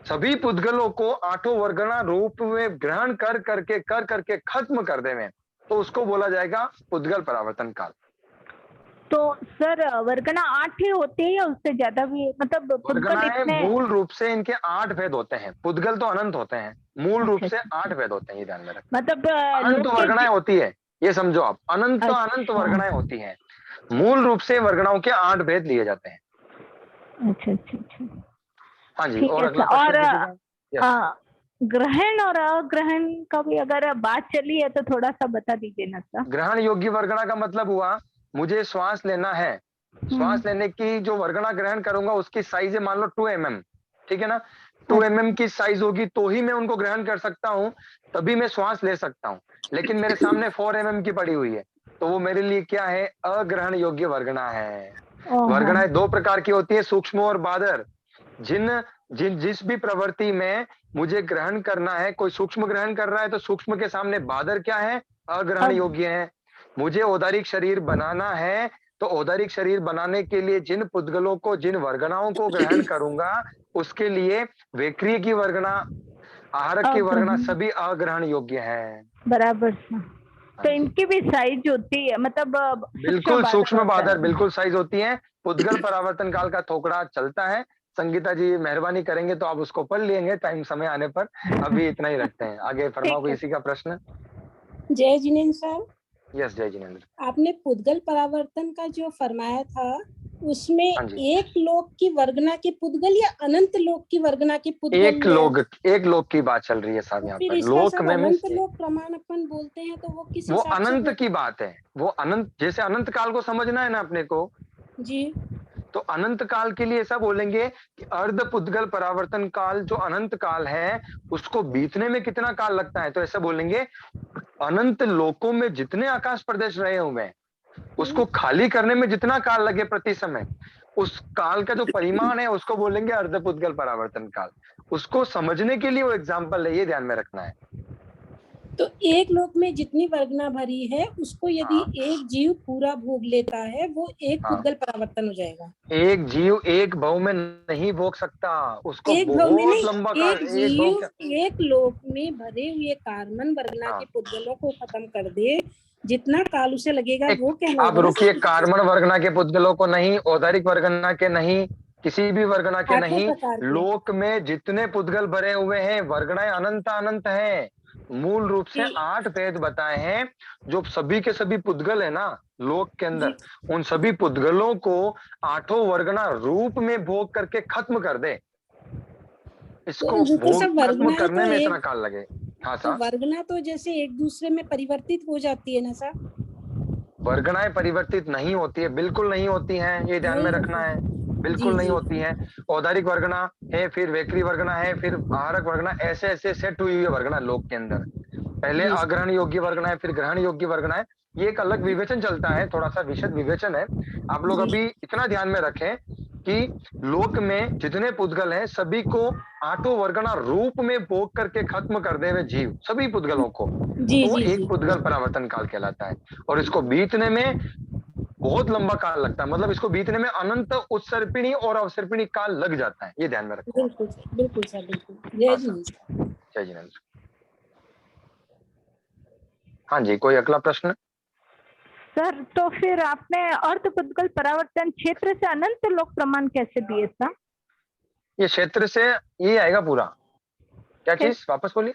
सभी पुद्गलों को 8 वर्गना रूप में ग्रहण कर करके खत्म कर देवे, तो उसको बोला जाएगा पुद्गल परावर्तन काल। तो सर वर्गना 8 ही होते हैं या उससे ज्यादा भी, मतलब वर्गनाएं मूल रूप से इनके 8 भेद होते हैं, पुद्गल तो अनंत होते हैं, मूल रूप से 8 भेद होते हैं, ये ध्यान में रखें। मतलब अनंत वर्गनाएं होती है, ये समझो आप, अनंत अनंत वर्गनाएं होती हैं, मूल रूप से वर्गनाओं के 8 भेद लिए जाते हैं। अच्छा। हाँ जी। ठीक और है अगला और प्रश्न ग्रहण और अग्रहण का भी अगर बात चली है तो थोड़ा सा बता दीजिए ना सर। ग्रहण योग्य वर्गना का मतलब हुआ मुझे श्वास लेना है, श्वास लेने की जो वर्गना ग्रहण करूंगा उसकी साइज है मान लो 2 mm, ठीक है ना। 2 mm की साइज होगी तो ही मैं उनको ग्रहण कर सकता हूँ, तभी मैं श्वास ले सकता हूँ। लेकिन मेरे सामने 4 mm की पड़ी हुई है तो वो मेरे लिए क्या है, अग्रहण योग्य वर्गना है। वर्गनाएं 2 प्रकार की होती है, सूक्ष्म और बादर। जिस भी प्रवृत्ति में मुझे ग्रहण करना है, कोई सूक्ष्म ग्रहण कर रहा है तो सूक्ष्म के सामने बादर क्या है, अग्रहण योग्य है। मुझे औदारिक शरीर बनाना है तो औदारिक शरीर बनाने के लिए जिन पुद्गलों को, जिन वर्गनाओं को ग्रहण करूंगा उसके लिए वेक्रिय की वर्गना, आहारक की वर्गना सभी अग्रहण योग्य है। बराबर। तो इनकी भी साइज होती है, मतलब बिल्कुल सूक्ष्म बादर बिल्कुल साइज होती है। पुद्गल परावर्तन काल का थोकड़ा चलता है, संगीता जी मेहरबानी करेंगे तो आप उसको पढ़ लेंगे टाइम समय आने पर, अभी इतना ही रखते हैं। आगे फरमाओ कोई इसी का प्रश्न। जय जिनेन्द्र सर। यस जय जिनेन्द्र। आपने पुद्गल परावर्तन का जो फरमाया था उसमें एक लोक की वर्गना के पुद्गल या अनंत लोक की वर्गना के पुद्गल? एक लोक की बात चल रही है साहब यहाँ पर। लोक में अनंत लोक प्रमाण अपन बोलते हैं तो वो किस वो अनंत की बात है, वो अनंत, जैसे अनंत काल को समझना है ना अपने को जी, तो अनंत काल के लिए ऐसा बोलेंगे कि अर्ध पुद्गल परावर्तन काल जो अनंत काल है उसको बीतने में कितना काल लगता है, तो ऐसा बोलेंगे अनंत लोकों में जितने आकाश प्रदेश रहे हुए हैं उसको खाली करने में जितना काल लगे प्रति समय, उस काल का जो परिमाण है उसको बोलेंगे अर्ध पुद्गल परावर्तन काल। उसको समझने के लिए वो एग्जाम्पल है, ये ध्यान में रखना है। तो एक लोक में जितनी वर्गना भरी है उसको यदि एक जीव पूरा भोग लेता है वो एक पुद्गल परावर्तन हो जाएगा। एक जीव एक भव में नहीं भोग सकता, उसको एक भव में नहीं, लंबा एक जीव एक लोक में भरे हुए कार्बन वर्गना के पुद्गलों को खत्म कर दे, जितना काल उसे लगेगा वो कहना। आप रुकिए, कार्बन वर्गना के पुद्गलों को नहीं, औदारिक वर्गना के नहीं, किसी भी वर्गना के नहीं, लोक में जितने पुद्गल भरे हुए हैं वर्गनाएं अनंत अनंत हैं। मूल रूप से 8 भेद बताए हैं, जो सभी के सभी पुद्गल है ना लोक के अंदर, उन सभी पुद्गलों को 8 वर्गना रूप में भोग करके खत्म कर दे। इसको भोग खत्म करने में इतना काल लगे। हाँ तो वर्गना तो जैसे एक दूसरे में परिवर्तित हो जाती है ना सर? वर्गनाएं परिवर्तित नहीं होती है, बिल्कुल नहीं होती हैं, ये ध्यान में रखना है, बिल्कुल नहीं होती है। औदारिक वर्गना है, फिर वेकरी वर्गना है, फिर आहारक वर्गना, ऐसे ऐसे सेट हुई है वर्गना लोक के अंदर। पहले अग्रहण योग्य वर्गना है, फिर ग्रहण योग्य वर्गना है, ये एक अलग विवेचन चलता है, थोड़ा सा विशद विवेचन है। आप लोग अभी इतना ध्यान में रखें कि लोक में जितने पुद्गल हैं सभी को आठों वर्गना रूप में भोग करके खत्म कर दे हुए जीव, सभी पुद्गलों को, जी तो वो जी एक जी पुद्गल परावर्तन काल कहलाता है। और इसको बीतने में बहुत लंबा काल लगता है, मतलब इसको बीतने में अनंत उत्सर्पिणी और अवसर्पिणी काल लग जाता है, ये ध्यान में रखो। बिल्कुल सर, बिल्कुल सर, बिल्कुल। जय हाँ जी सर, जय जिनेन्द्र। हाँ जी, कोई अगला प्रश्न? सर तो फिर आपने अर्ध पुद्गल परावर्तन क्षेत्र से अनंत लोक प्रमाण कैसे दिए सर? ये क्षेत्र से ये आएगा पूरा, क्या चीज वापस बोलिए।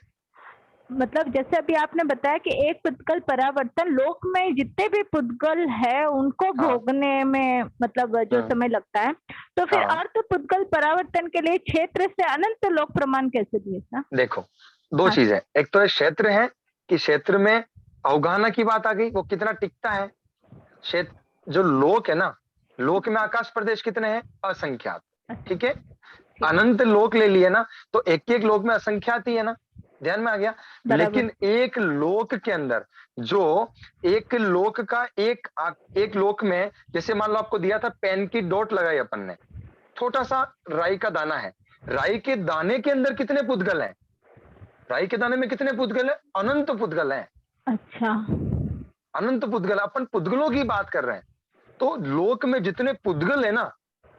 मतलब जैसे अभी आपने बताया कि एक पुद्गल परावर्तन लोक में जितने भी पुद्गल है उनको हाँ। भोगने में मतलब जो समय लगता है, तो फिर हाँ। अर्ध पुद्गल परावर्तन के लिए क्षेत्र से अनंत लोक प्रमाण कैसे दिए सर? देखो दो हाँ। चीजें, एक तो क्षेत्र है कि क्षेत्र में अवगाहना की बात आ गई, वो कितना टिकता है। क्षेत्र जो लोक है ना, लोक में आकाश प्रदेश कितने हैं? असंख्यात, ठीक है। अनंत लोक ले लिए ना, तो एक एक लोक में असंख्यात ही है ना, ध्यान में आ गया। लेकिन एक लोक के अंदर जो एक लोक का एक लोक में, जैसे मान लो आपको दिया था पेन की डॉट लगाई अपन ने, छोटा सा राई का दाना है, राई के दाने के अंदर कितने पुद्गल हैं? राई के दाने में कितने पुद्गल है? अनंत पुद्गल हैं। अच्छा, अनंत पुद्गल, अपन पुद्गलों की बात कर रहे हैं। तो लोक में जितने पुद्गल है ना,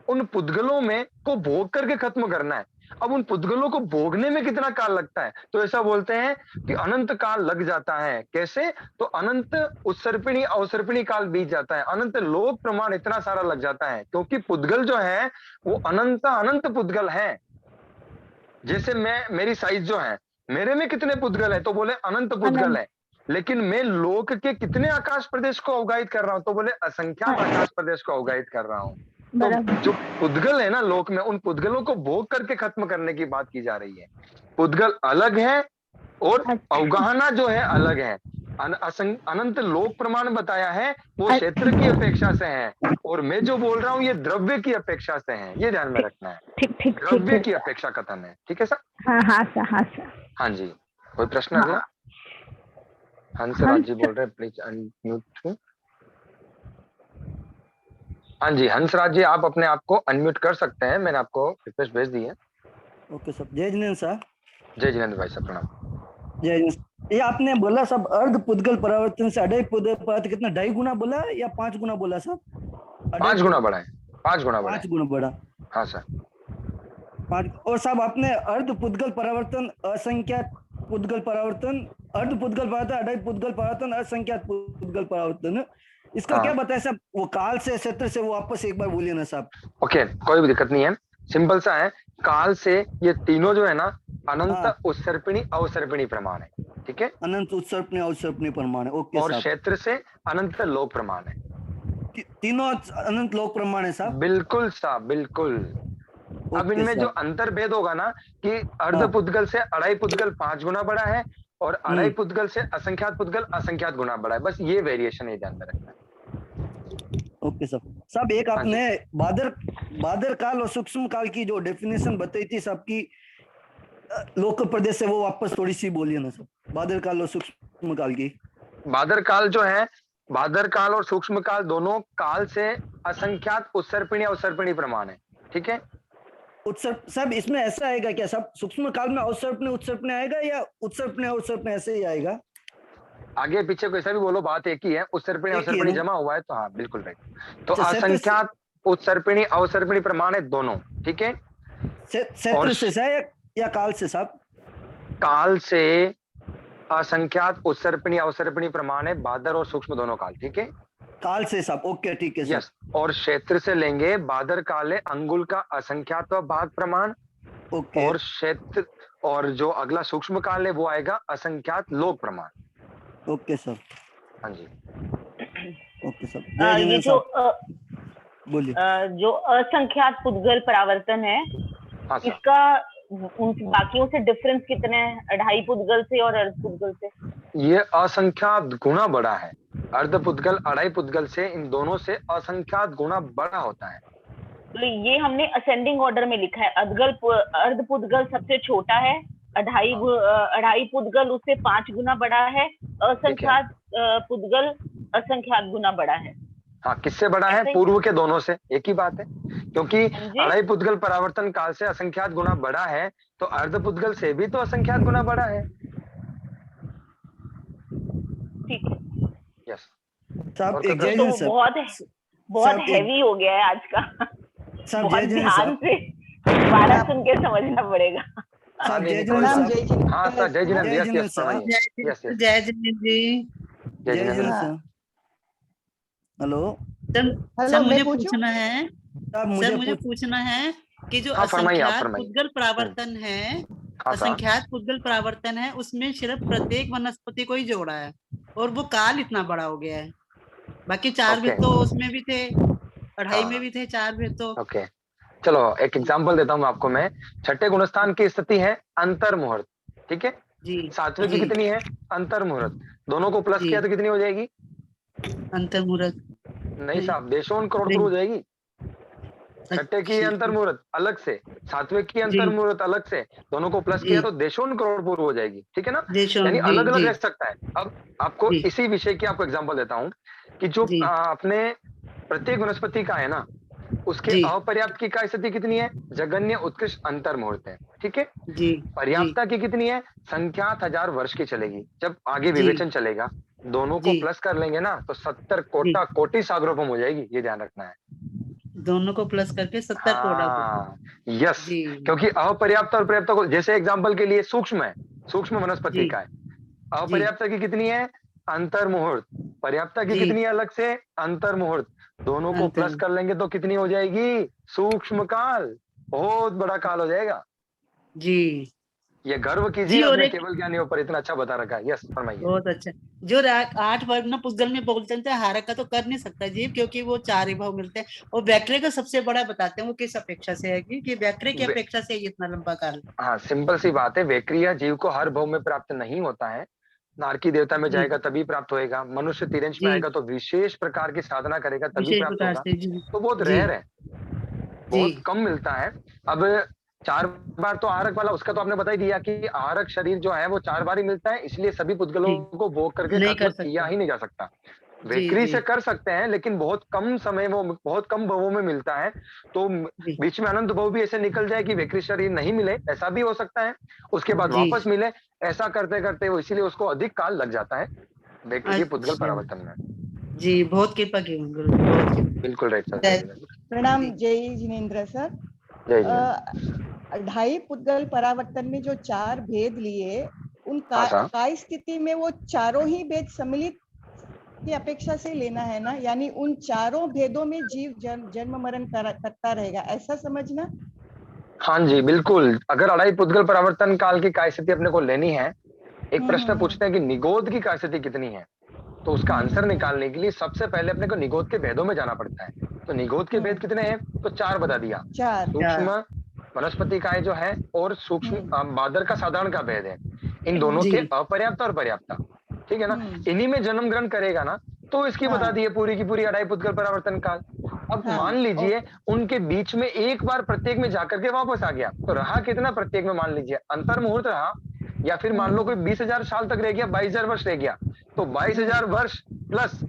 उन पुद्गलों में को भोग करके खत्म करना है। अब उन पुद्गलों को भोगने में कितना काल लगता है? तो ऐसा बोलते हैं कि अनंत काल लग जाता है। कैसे? तो अनंत उत्सर्पिणी अवसर्पिणी काल बीत जाता है, अनंत लोक प्रमाण इतना सारा लग जाता है, क्योंकि पुद्गल जो है वो अनंत अनंत पुद्गल है। जैसे मेरी साइज जो है, मेरे में कितने पुद्गल है? तो बोले अनंत पुद्गल है। लेकिन मैं लोक के कितने आकाश प्रदेश को अवगाहित कर रहा हूं? तो बोले असंख्यात आकाश प्रदेश को अवगाहित कर रहा हूं। तो जो पुद्गल है ना लोक में, उन पुद्गलों को भोग करके खत्म करने की बात की जा रही है। पुद्गल अलग है और अवगाहना जो है अलग है। अनंत लोक प्रमाण बताया है वो क्षेत्र की अपेक्षा से है, और मैं जो बोल रहा हूँ ये द्रव्य की अपेक्षा से है, ये ध्यान में रखना है। ठीक ठीक द्रव्य की अपेक्षा कथन है, ठीक है सर? हाँ हाँ सर, हाँ सर। हाँ जी, कोई प्रश्न अगला? हंसराज जी बोल रहे हैं, प्लीज अनम्यूट। हाँ जी, हंसराज जी आप अपने आप को अनम्यूट कर सकते हैं, मैंने आपको रिक्वेस्ट भेज दी है। ओके सर, जय जिनेन्द्र सर। जय जिनेन्द्र भाई साहब, प्रणाम। जय जिनेन्द्र। ये आपने बोला सब अर्ध पुद्गल परावर्तन से अढ़ाई पुद्गल परावर्तन कितना 2.5 गुना बोला या 5 गुना बोला सर? 5 गुना बढ़ा है, 5 गुना बढ़ा। 5 गुना बढ़ा। हाँ सर, 5। और साहब आपने अर्ध पुद्गल परावर्तन, असंख्यात पुद्गल परावर्तन, अर्ध पुद्गल परावर्तन, अढ़ाई पुद्गल परावर्तन, असंख्यात पुद्गल परावर्तन, इसका क्या बताया साहब? वो काल से क्षेत्र से वो वापस एक बार बोलिए ना साहब। ओके, कोई भी दिक्कत नहीं है, सिंपल सा है। काल से ये तीनों जो है ना अनंत उत्सर्पिणी अवसर्पिणी प्रमाण है, ठीक है। अनंत उत्सर्पिणी अवसर्पिणी प्रमाण है, ओके। और क्षेत्र से अनंत लोक प्रमाण है, तीनों अनंत लोक प्रमाण है साहब। बिल्कुल साहब, बिल्कुल। अब इनमें जो अंतर भेद होगा ना कि अर्ध पुद्गल से अढ़ाई पुद्गल 5 गुना बड़ा है, और अढ़ाई पुद्गल से असंख्यात पुद्गल असंख्यात गुना बड़ा है, बस ये वेरिएशन है, ध्यान में रखना है। ओके साहब, एक आपने बादर काल और सूक्ष्म काल की जो डेफिनेशन बताई थी साहब की लोक प्रदेश से, वो वापस थोड़ी सी बोलिए ना साहब, बादर काल और सूक्ष्म काल की। बादर काल जो है, बादर काल और सूक्ष्म काल दोनों काल से असंख्यात उत्सर्पिणी अवसर्पिणी प्रमाण है, ठीक है। उत्सर्प साहब इसमें ऐसा आएगा क्या साहब? सूक्ष्म काल में अवसर्पण उत्सर्पण आएगा या उत्सर्पण अवसर्पण ऐसे ही आएगा? आगे पीछे कैसा भी बोलो, बात एक ही है। उत्सर्पिणी अवसर्पिणी जमा हुआ है तो हाँ बिल्कुल राइट। तो असंख्यात उत्सर्पिणी अवसर्पिणी प्रमाण है दोनों, ठीक है। क्षेत्र से या काल से साहब? काल से असंख्यात उत्सर्पिणी अवसर्पिणी प्रमाण है, बादर और सूक्ष्म दोनों काल, ठीक है। काल से साहब, ओके ठीक है यस। और क्षेत्र से लेंगे बादर काले अंगुल का असंख्यात भाग प्रमाण, ओके। और क्षेत्र और जो अगला सूक्ष्म काल है वो आएगा असंख्यात लोक प्रमाण। Okay sir. हाँ जी, ओके सर। ये जो बोलिए। जो असंख्यात पुद्गल परावर्तन है, हाँ इसका उन बाकियों से डिफरेंस कितने हैं? अढ़ाई पुद्गल से और अर्ध पुद्गल से? ये असंख्यात गुना बड़ा है। अर्ध पुद्गल अढ़ाई पुद्गल से, इन दोनों से असंख्यात गुना बड़ा होता है। तो ये हमने असेंडिंग ऑर्डर में लिखा है। अर्ध पुद्गल सबसे छोटा है, अढ़ाई पुद्गल उससे 5 गुना बड़ा है, असंख्यात पुद्गल असंख्यात गुना बड़ा है। हाँ, किससे बड़ा है? ऐसे ही? पूर्व के दोनों से, एक ही बात है। क्योंकि हाँ जी। अढ़ाई पुद्गल परावर्तन काल से असंख्यात गुना बड़ा है, तो अर्ध पुद्गल से भी तो असंख्यात गुना बड़ा है। ठीक है, यस। साहब और एक ककर जय तो हिंद वो सर। बहुत साहब एक हैवी हो गया है आज का। साहब बहुत जय हिंद ध्यान साहब। से दोबारा सुन के समझना पड़ेगा। हाँ, साहब नहीं, जय नहीं, कोई जिनेंद्र बात प्रणाम साहब। जय हाँ सर, जय जिनेंद्र, जय यस जिनेंद्र यस, साहब। फरमाइए। यस यस, जय जिनेंद्र जी। जय जय जिनेंद्र। जिनेंद्र साहब। हेलो सर हेलो, सर मैं मुझे पूछूं? पूछना है साहब, सर मुझे मुझे पूछना है कि जो हाँ, फरमाइए, आप असंख्यात फरमाइए। पुद्गल परावर्तन है, हाँ साहब। असंख्यात पुद्गल परावर्तन है, उसमें सिर्फ प्रत्येक वनस्पति को ही जोड़ा है और वो काल इतना बड़ा हो गया है। बाकी 4 ओके। भेद तो उसमें भी थे, पढ़ाई में हाँ, भी थे 4 भेद तो। ओके। चलो एक एग्जांपल देता हूँ आपको मैं। छठे गुणस्थान की स्थिति है अंतर मुहूर्त, ठीक है। जी सातवें की जी कितनी है? अंतर मुहूर्त। दोनों को प्लस जी किया तो कितनी हो जाएगी? अंतर्मुहूर्त नहीं साहब, देशोन करोड़पुर नहीं। हो जाएगी। छठे की अंतर मुहूर्त अलग से, सातवें की जी अंतर मुहूर्त अलग से, दोनों को प्लस किया जी तो देशोन करोड़पुर हो जाएगी, ठीक है ना। देशों यानी जी अलग अलग जी रह सकता है। अब आपको जी इसी विषय की आपको एग्जांपल देता हूँ कि जो जी अपने प्रत्येक वनस्पति का है ना, उसके जी अपर्याप्त की का स्थिति कितनी है? जगन्य उत्कृष्ट अंतर मुहूर्त है, ठीक है। जी जी पर्याप्तता की कितनी है? संख्यात हजार वर्ष की चलेगी। जब आगे जी विवेचन चलेगा, दोनों को जी प्लस कर लेंगे ना तो 70 जी कोटि सागरोपम हो जाएगी, ये ध्यान रखना है। दोनों को प्लस करके 70 कोड़ा को। हाँ, यस। जी क्योंकि अपर्याप्त और पर्याप्त को, जैसे एग्जांपल के लिए सूक्ष्म है, सूक्ष्म वनस्पति जी का है, जी अपर्याप्त की कितनी है? अंतर मुहूर्त। पर्याप्त की जी कितनी है अलग से? अंतर मुहूर्त। दोनों को अंतर प्लस कर लेंगे तो कितनी हो जाएगी? सूक्ष्म काल। बहुत बड़ा काल हो जाएगा। जी ये गर्व कीजिए, जी। और अपने एक केवल ज्ञानियों पर, इतना अच्छा बता रखा है। यस, फरमाइए। बहुत अच्छा, जो 8 वर्ग ना पुद्गल में बोलते थे, हारक का तो कर नहीं सकता जीव, क्योंकि वो 4 ही भाव मिलते हैं। और बैक्टीरिया का सबसे बड़ा बताते हैं वो किस अपेक्षा से है कि बैक्टीरिया की वे- अपेक्षा से ये इतना लंबा काल। हाँ, सिंपल सी बात है। वेक्रिया जीव को हर भव में प्राप्त नहीं होता है। नारकी देवता में जी जाएगा तभी प्राप्त होएगा, मनुष्य तिरंश में जी आएगा तो विशेष प्रकार की साधना करेगा तभी विशेष प्राप्त प्रकार होगा। से जी तो बहुत जी रेयर है, जी बहुत कम मिलता है। अब 4 बार तो आहारक वाला, उसका तो आपने बता ही दिया कि आहारक शरीर जो है वो 4 बार ही मिलता है, इसलिए सभी पुद्गलों जी को भोग करके नहीं खत्म कर सकते। किया ही नहीं जा सकता। जी वेकरी जी से कर सकते हैं, लेकिन बहुत कम समय, वो बहुत कम भवों में मिलता है। तो जी बीच में अनंत भव भी ऐसे निकल जाए कि वेकरी शरीर नहीं मिले, ऐसा भी हो सकता है। उसके बाद जी वापस मिले, ऐसा करते करते वो, इसीलिए उसको अधिक काल लग जाता है वेकरी पुद्गल अच्छा परावर्तन में। जी, बहुत कृपा की गुरु, बहुत कृपा। बिल्कुल राइट सर, जय जय जिनेंद्र। प्रणाम जी जय जिनेंद्र सर। जय जिनेंद्र। ढाई पुद्गल परावर्तन में जो 4 भेद लिए, उन हाँ साहब। काय स्थिति में वो चारों ही भेद सम्मिलित की अपेक्षा से लेना है ना, यानी उन चारों भेदों में जीव जन्म मरण करता रहेगा, ऐसा समझना। हाँ जी, बिल्कुल। अगर अढ़ाई पुद्गल परावर्तन काल की काय स्थिति अपने को लेनी है, एक प्रश्न पूछते हैं कि निगोद की काय स्थिति कितनी है, तो उसका आंसर निकालने के लिए सबसे पहले अपने को निगोद के भेदों में जाना पड़ता है। तो निगोद के भेद कितने हैं? तो 4 बता दिया। 4। सूक्ष्म वनस्पति काय जो है, और सूक्ष्म बादर का साधारण का भेद है। इन दोनों जी के अपर्याप्त और पर्याप्त, ठीक है ना। इन्हीं में जन्म ग्रहण करेगा ना, तो इसकी बता दी है पूरी की पूरी अढ़ाई पुद्गल परावर्तन काल। अब मान लीजिए उनके बीच में एक बार प्रत्येक में जाकर के वापस आ गया, तो रहा कितना प्रत्येक में? मान लीजिए अंतर मुहूर्त रहा, या फिर मान लो कोई 20,000 साल तक रह गया, 22,000 वर्ष रह गया, तो 22,000 वर्ष प्लस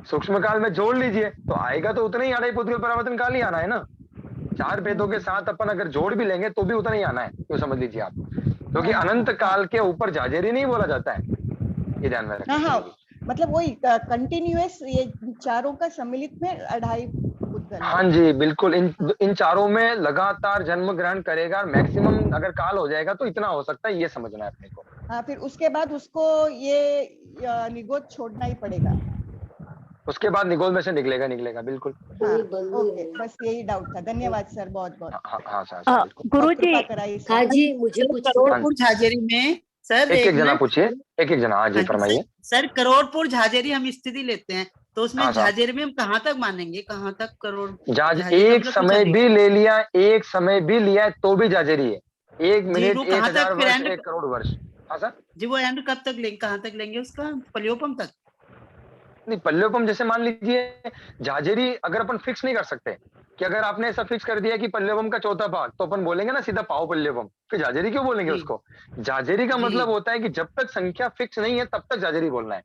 सूक्ष्म काल में जोड़ लीजिए, तो आएगा तो उतना ही अढ़ाई पुद्गल परावर्तन काल ही आना है ना। 4 भेदों के साथ अपन अगर जोड़ भी लेंगे तो भी उतना ही आना है, तो समझ लीजिए आप। क्योंकि अनंत काल के ऊपर जाजेरी नहीं बोला जाता है, ये ध्यान में रखना। हाँ, मतलब वही कंटिन्यूअस, ये चारों का सम्मिलित में अढ़ाई पुद्गल। हाँ जी, बिल्कुल। इन चारों में लगातार जन्म ग्रहण करेगा, मैक्सिमम अगर काल हो जाएगा तो इतना हो सकता है, ये समझना है अपने को। हाँ, फिर उसके बाद उसको ये निगोद छोड़ना ही पड़ेगा। उसके बाद निगोद में से निकलेगा बिल्कुल। हाँ, ओके, बस यही डाउट था। धन्यवाद सर, बहुत बहुत। हाँ सर, बिल्कुल। गुरुजी। हाँ जी, मुझे करोड़पुर झाजेरी में सर एक जना मिनट। पूछिए, एक जना। हाँ जी, फरमाइए। सर करोड़पुर झाजेरी हम स्थिति लेते हैं, तो उसमें हाँ साहब। झाजेरी में हम कहाँ तक मानेंगे, कहाँ तक करोड़? एक समय भी ले लिया, एक समय भी लिया तो भी जाजेरी है। 1 मिनट, 1,000 वर्ष, 1 करोड़ वर्ष। हाँ सर जी, वो एंड कब तक लेंगे, कहाँ तक लेंगे उसका? पल्योपम तक? नहीं, पल्योपम जैसे मान लीजिए, जाजेरी अगर अपन फिक्स नहीं कर सकते कि अगर आपने ऐसा फिक्स कर दिया कि पल्योपम का चौथा भाग, तो अपन बोलेंगे ना सीधा पाओ पल्योपम, फिर जाजेरी क्यों बोलेंगे उसको? जाजेरी का मतलब होता है कि जब तक संख्या फिक्स नहीं है तब तक जाजेरी बोलना है।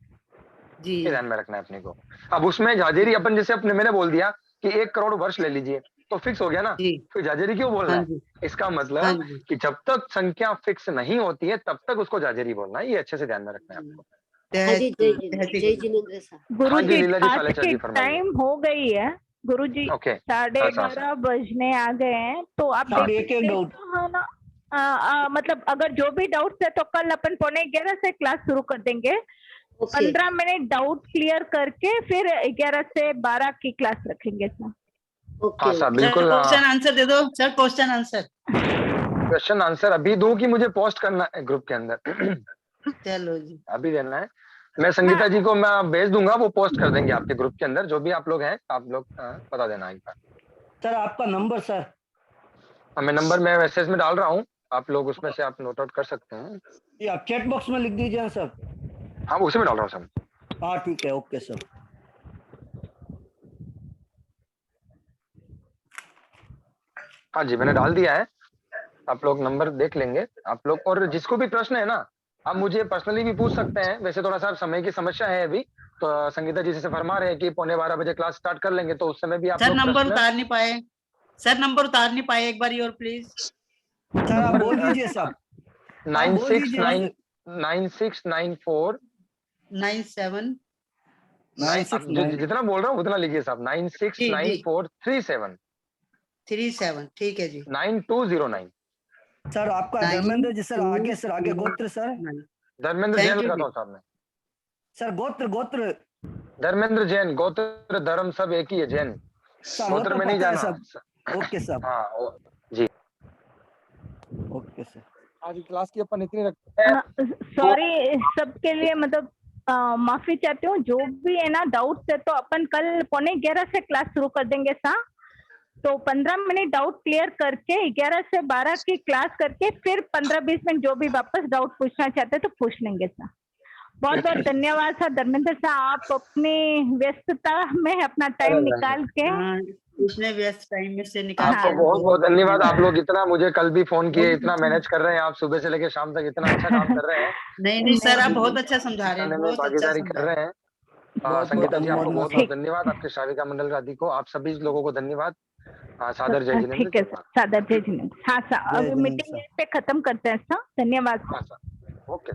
जी ये ध्यान में रखना है अपने को। अब उसमें जाजेरी अपन जैसे अपने मैंने बोल दिया कि 1 करोड़ वर्ष ले लीजिए तो फिक्स हो गया ना, जी फिर जाजेरी क्यों बोलना हाँ है? जी इसका हाँ मतलब जी कि जब तक संख्या फिक्स नहीं होती है तब तक उसको जाजेरी बोलना है, ये अच्छे से ध्यान में रखना है आपको। हाँ जी, जय तहती जय गुरु। जिनेंद्र साहब। हाँ गुरु जी जी लीला जी आज सालेचर की जी फरमाइए। टाइम हो गई है गुरु जी, ओके 11:30 बजने आ गए हैं, तो आप साहब देख एक सकते डाउट, हो ना। मतलब अगर जो भी डाउट्स है तो कल अपन 11:15 से क्लास शुरू कर देंगे। ओके 15 मिनट डाउट क्लियर करके फिर 11 से 12 की क्लास रखेंगे सर। हाँ ओके साहब सर बिल्कुल। क्वेश्चन आंसर दे दो sir, question answer. Question answer अभी दूं कि मुझे पोस्ट करना है ग्रुप के अंदर? चलो जी अभी देना है। मैं संगीता जी को मैं भेज दूंगा, वो पोस्ट कर देंगे आपके ग्रुप के अंदर, जो भी आप लोग हैं आप लोग बता देना एक बार। सर आपका नंबर सर। मैं नंबर में मैसेज में डाल रहा हूँ, आप लोग उसमें से आप नोट आउट कर सकते हैं। ये आप चैट बॉक्स में लिख दीजिए ना सर। हाँ उसी में डाल रहा हूँ सर। हाँ ठीक है, ओके सर। हाँ जी मैंने डाल दिया है, आप लोग नंबर देख लेंगे आप लोग। और जिसको भी प्रश्न है ना, आप मुझे पर्सनली भी पूछ सकते हैं। वैसे थोड़ा सा समय की समस्या है अभी, तो संगीता जी से फरमा रहे हैं कि 11:15 बजे क्लास स्टार्ट कर लेंगे, तो उस समय भी आप सर लोग नंबर प्रश्न उतार नहीं पाए, सर नंबर उतार नहीं पाए, एक बार और प्लीज। सर आप नंबर बोल दीजिए साहब, आप बोल दीजिए। 9694 97 अब जितना बोल रहा हूँ उतना लिखिए साहब। जी जी 969437 37 ठीक है जी 9209। सर आपका धर्मेंद्र जी सर, आगे गोत्र सर। धर्मेंद्र जैन लिखा हूँ साहब मैं। सर गोत्र धर्मेंद्र जैन, गोत्र धर्म सब एक ही है, जैन सर, गोत्र में नहीं पता है जाना। सब। Okay sir. हाँ जी ओके सर। आज क्लास की अपन इतनी रखते हैं। सॉरी सबके लिए, मतलब माफी चाहती हूँ। जो भी है ना डाउट्स है तो अपन कल 11:15 से क्लास शुरू कर देंगे सा। तो 15 मिनट डाउट क्लियर करके 11 से 12 की क्लास करके फिर 15-20 मिनट जो भी वापस डाउट पूछना चाहते हैं तो पूछ लेंगे सा। बहुत बहुत धन्यवाद सर। धर्मेंद्र साहब आप अपनी व्यस्तता में अपना टाइम निकाल के उसने व्यस्त टाइम में से निकाल आपको बहुत बहुत धन्यवाद। आप लोग इतना मुझे कल भी फोन किए, इतना मैनेज कर रहे हैं आप, सुबह से लेकर शाम तक इतना अच्छा काम कर रहे हैं। नहीं सर आप बहुत अच्छा समझा रहे हैं, बहुत अच्छा भागीदारी कर रहे हैं। संगीता जी आपको बहुत बहुत सर। धन्यवाद, आपके श्राविका मंडल आदि को, आप सभी लोगों को धन्यवाद। सादर जय जिनेंद्र। ठीक है सर, सादर जय जिनेंद्र। हाँ सर, अभी मीटिंग पे खत्म करते हैं सर। धन्यवाद। हाँ सर, ओके।